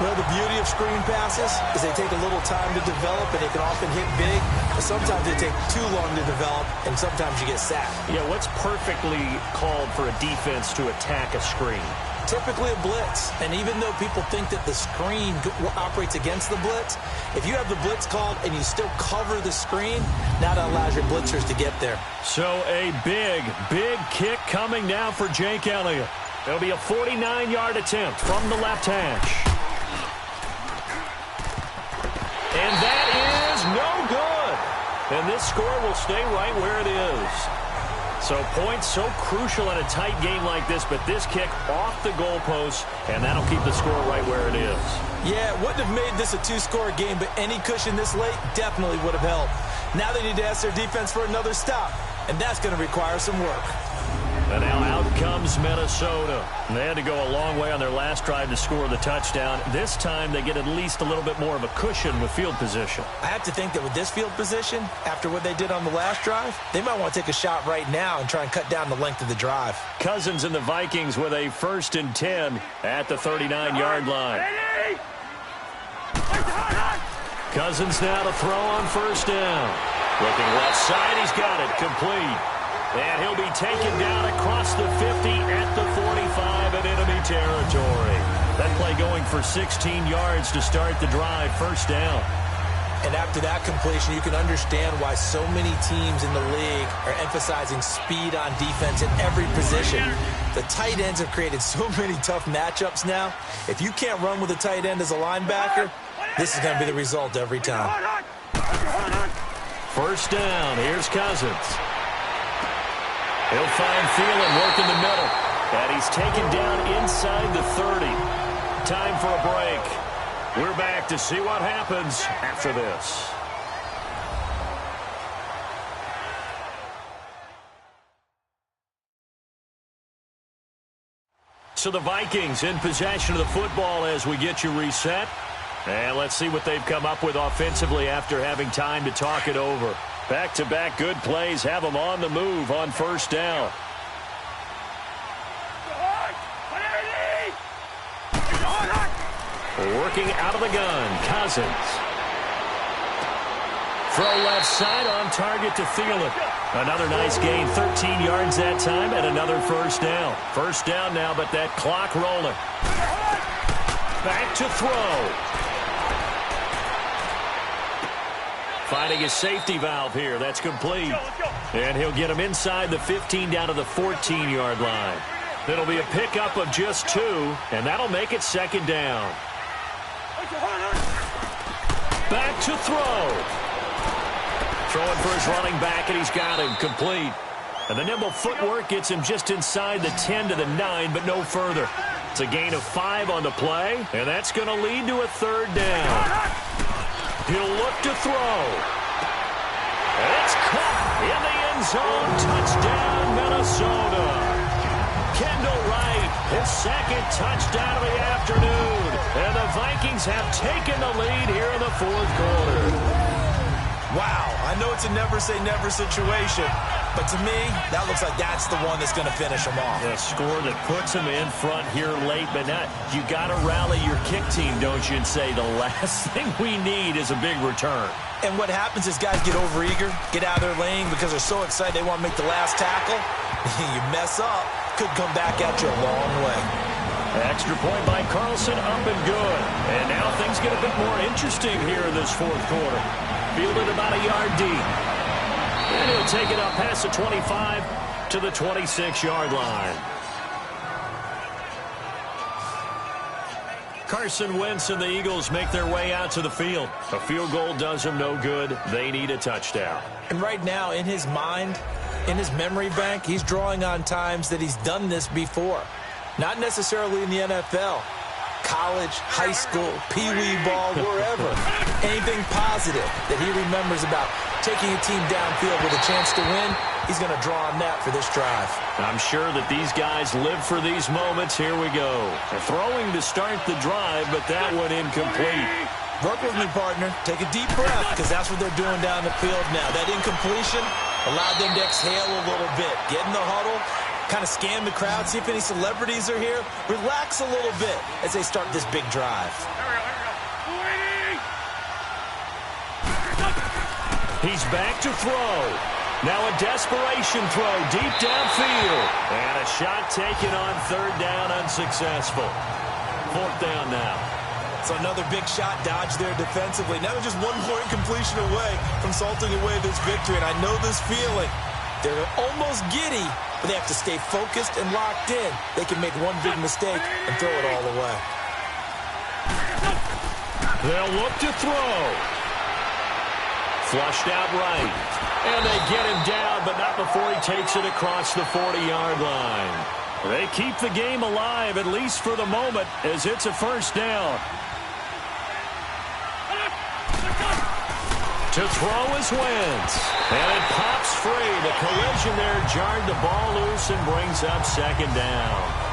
C: Well, the beauty of screen passes is they take a little time to develop, and they can often hit big. But sometimes they take too long to develop, and sometimes you get sacked.
E: Yeah, what's perfectly called for a defense to attack a screen?
C: Typically a blitz. And even though people think that the screen operates against the blitz, if you have the blitz called and you still cover the screen, now that allows your blitzers to get there.
E: So a big, big kick coming now for Jake Elliott. It'll be a 49-yard attempt from the left hash. And that is no good. And this score will stay right where it is. So points so crucial in a tight game like this, but this kick off the goalpost, and that'll keep the score right where it is.
C: Yeah, it wouldn't have made this a two-score game, but any cushion this late definitely would have helped. Now they need to ask their defense for another stop, and that's going to require some work.
E: And now out comes Minnesota. They had to go a long way on their last drive to score the touchdown. This time they get at least a little bit more of a cushion with field position.
C: I have to think that with this field position, after what they did on the last drive, they might want to take a shot right now and try and cut down the length of the drive.
E: Cousins and the Vikings with a 1st and 10 at the 39-yard line. Cousins now to throw on 1st down. Looking left side, he's got it, complete. And he'll be taken down across the 50 at the 45 in enemy territory. That play going for 16 yards to start the drive, 1st down.
C: And after that completion, you can understand why so many teams in the league are emphasizing speed on defense in every position. The tight ends have created so many tough matchups now. If you can't run with a tight end as a linebacker, this is going to be the result every time.
E: 1st down, here's Cousins. He'll find Thielen working the middle. And he's taken down inside the 30. Time for a break. We're back to see what happens after this. So the Vikings in possession of the football as we get you reset. And let's see what they've come up with offensively after having time to talk it over. Back-to-back good plays have them on the move on 1st down. Working out of the gun, Cousins. Throw left side on target to Thielen. Another nice gain, 13 yards that time, and another 1st down. 1st down now, but that clock rolling. Back to throw. Finding his safety valve here. That's complete. And he'll get him inside the 15 down to the 14-yard line. It'll be a pickup of just 2, and that'll make it 2nd down. Back to throw. Throwing for his running back, and he's got him complete. And the nimble footwork gets him just inside the 10 to the 9, but no further. It's a gain of 5 on the play, and that's going to lead to a 3rd down. He'll look to throw. And it's caught in the end zone. Touchdown, Minnesota. Kendall Wright, his 2nd touchdown of the afternoon. And the Vikings have taken the lead here in the 4th quarter.
C: Wow, I know it's a never-say-never situation, but to me, that looks like that's the one that's going to finish them off.
E: A score that puts them in front here late, but not. You got to rally your kick team, don't you, and say the last thing we need is a big return.
C: And what happens is guys get overeager, get out of their lane because they're so excited they want to make the last tackle. You mess up, could come back at you a long way.
E: Extra point by Carlson, up and good. And now things get a bit more interesting here in this 4th quarter. Fielded about a yard deep. And he'll take it up past the 25 to the 26-yard line. Carson Wentz and the Eagles make their way out to the field. A field goal does them no good. They need a touchdown.
C: And right now, in his mind, in his memory bank, he's drawing on times that he's done this before. Not necessarily in the NFL. College, high school, pee-wee ball, wherever. Anything positive that he remembers about taking a team downfield with a chance to win, he's going to draw on that for this drive.
E: I'm sure that these guys live for these moments. Here we go. Throwing to start the drive, but that one incomplete.
C: Work with me, partner. Take a deep breath, because that's what they're doing down the field now. That incompletion allowed them to exhale a little bit. Get in the huddle, kind of scan the crowd, see if any celebrities are here. Relax a little bit as they start this big drive.
E: He's back to throw. Now a desperation throw deep downfield. And a shot taken on third down, unsuccessful. Fourth down now.
C: So another big shot dodged there defensively. Now they're just one more incompletion away from salting away this victory. And I know this feeling. They're almost giddy, but they have to stay focused and locked in. They can make one big mistake and throw it all away.
E: They'll look to throw. Flushed out right. And they get him down, but not before he takes it across the 40-yard line. They keep the game alive, at least for the moment, as it's a first down. To throw is Wentz. And it pops free. The collision there jarred the ball loose and brings up second down.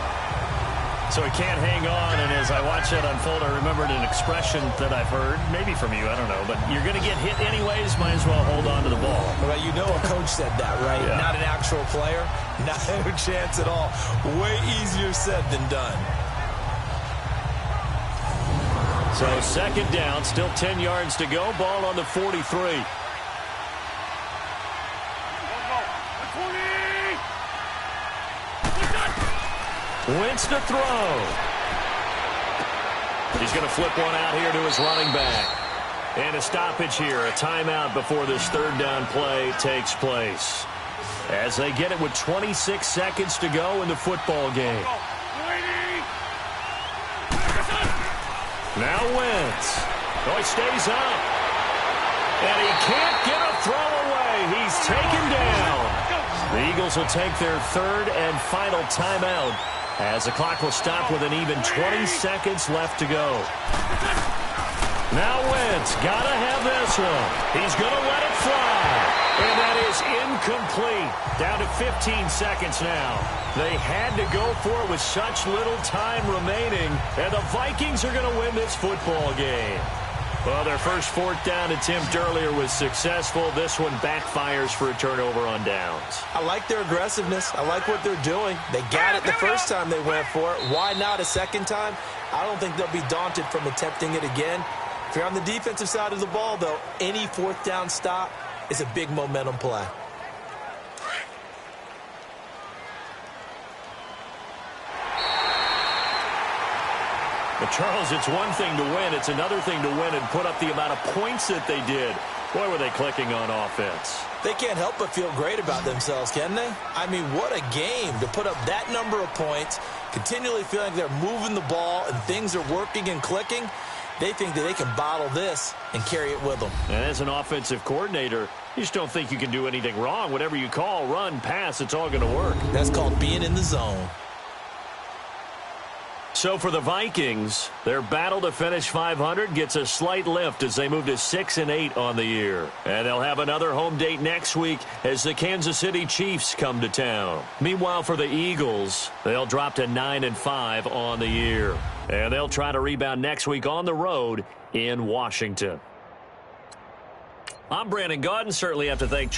E: So he can't hang on, and as I watch that unfold, I remembered an expression that I've heard, maybe from you, I don't know, but you're going to get hit anyways, might as well hold on to the ball.
C: Well, you know a coach said that, right?
E: Yeah.
C: Not an actual player. Not a chance at all. Way easier said than done.
E: So second down, still 10 yards to go, ball on the 43. Wentz to throw. He's going to flip one out here to his running back. And a stoppage here, a timeout before this third down play takes place. As they get it with 26 seconds to go in the football game. Now Wentz. Oh, he stays up. And he can't get a throw away. He's taken down. The Eagles will take their third and final timeout, as the clock will stop with an even 20 seconds left to go. Now Wentz, gotta have this one. He's gonna let it fly. And that is incomplete. Down to 15 seconds now. They had to go for it with such little time remaining. And the Vikings are gonna win this football game. Well, their first fourth down attempt earlier was successful. This one backfires for a turnover on downs.
C: I like their aggressiveness. I like what they're doing. They got it the first time they went for it. Why not a second time? I don't think they'll be daunted from attempting it again. If you're on the defensive side of the ball, though, any fourth down stop is a big momentum play.
E: But, Charles, it's one thing to win. It's another thing to win and put up the amount of points that they did. Boy, were they clicking on offense.
C: They can't help but feel great about themselves, can they? I mean, what a game to put up that number of points, continually feeling they're moving the ball and things are working and clicking. They think that they can bottle this and carry it with them.
E: And as an offensive coordinator, you just don't think you can do anything wrong. Whatever you call, run, pass, it's all going to work.
C: That's called being in the zone.
E: So for the Vikings, their battle to finish 500 gets a slight lift as they move to 6-8 on the year. And they'll have another home date next week as the Kansas City Chiefs come to town. Meanwhile, for the Eagles, they'll drop to 9-5 on the year. And they'll try to rebound next week on the road in Washington. I'm Brandon Gaudin. Certainly have to thank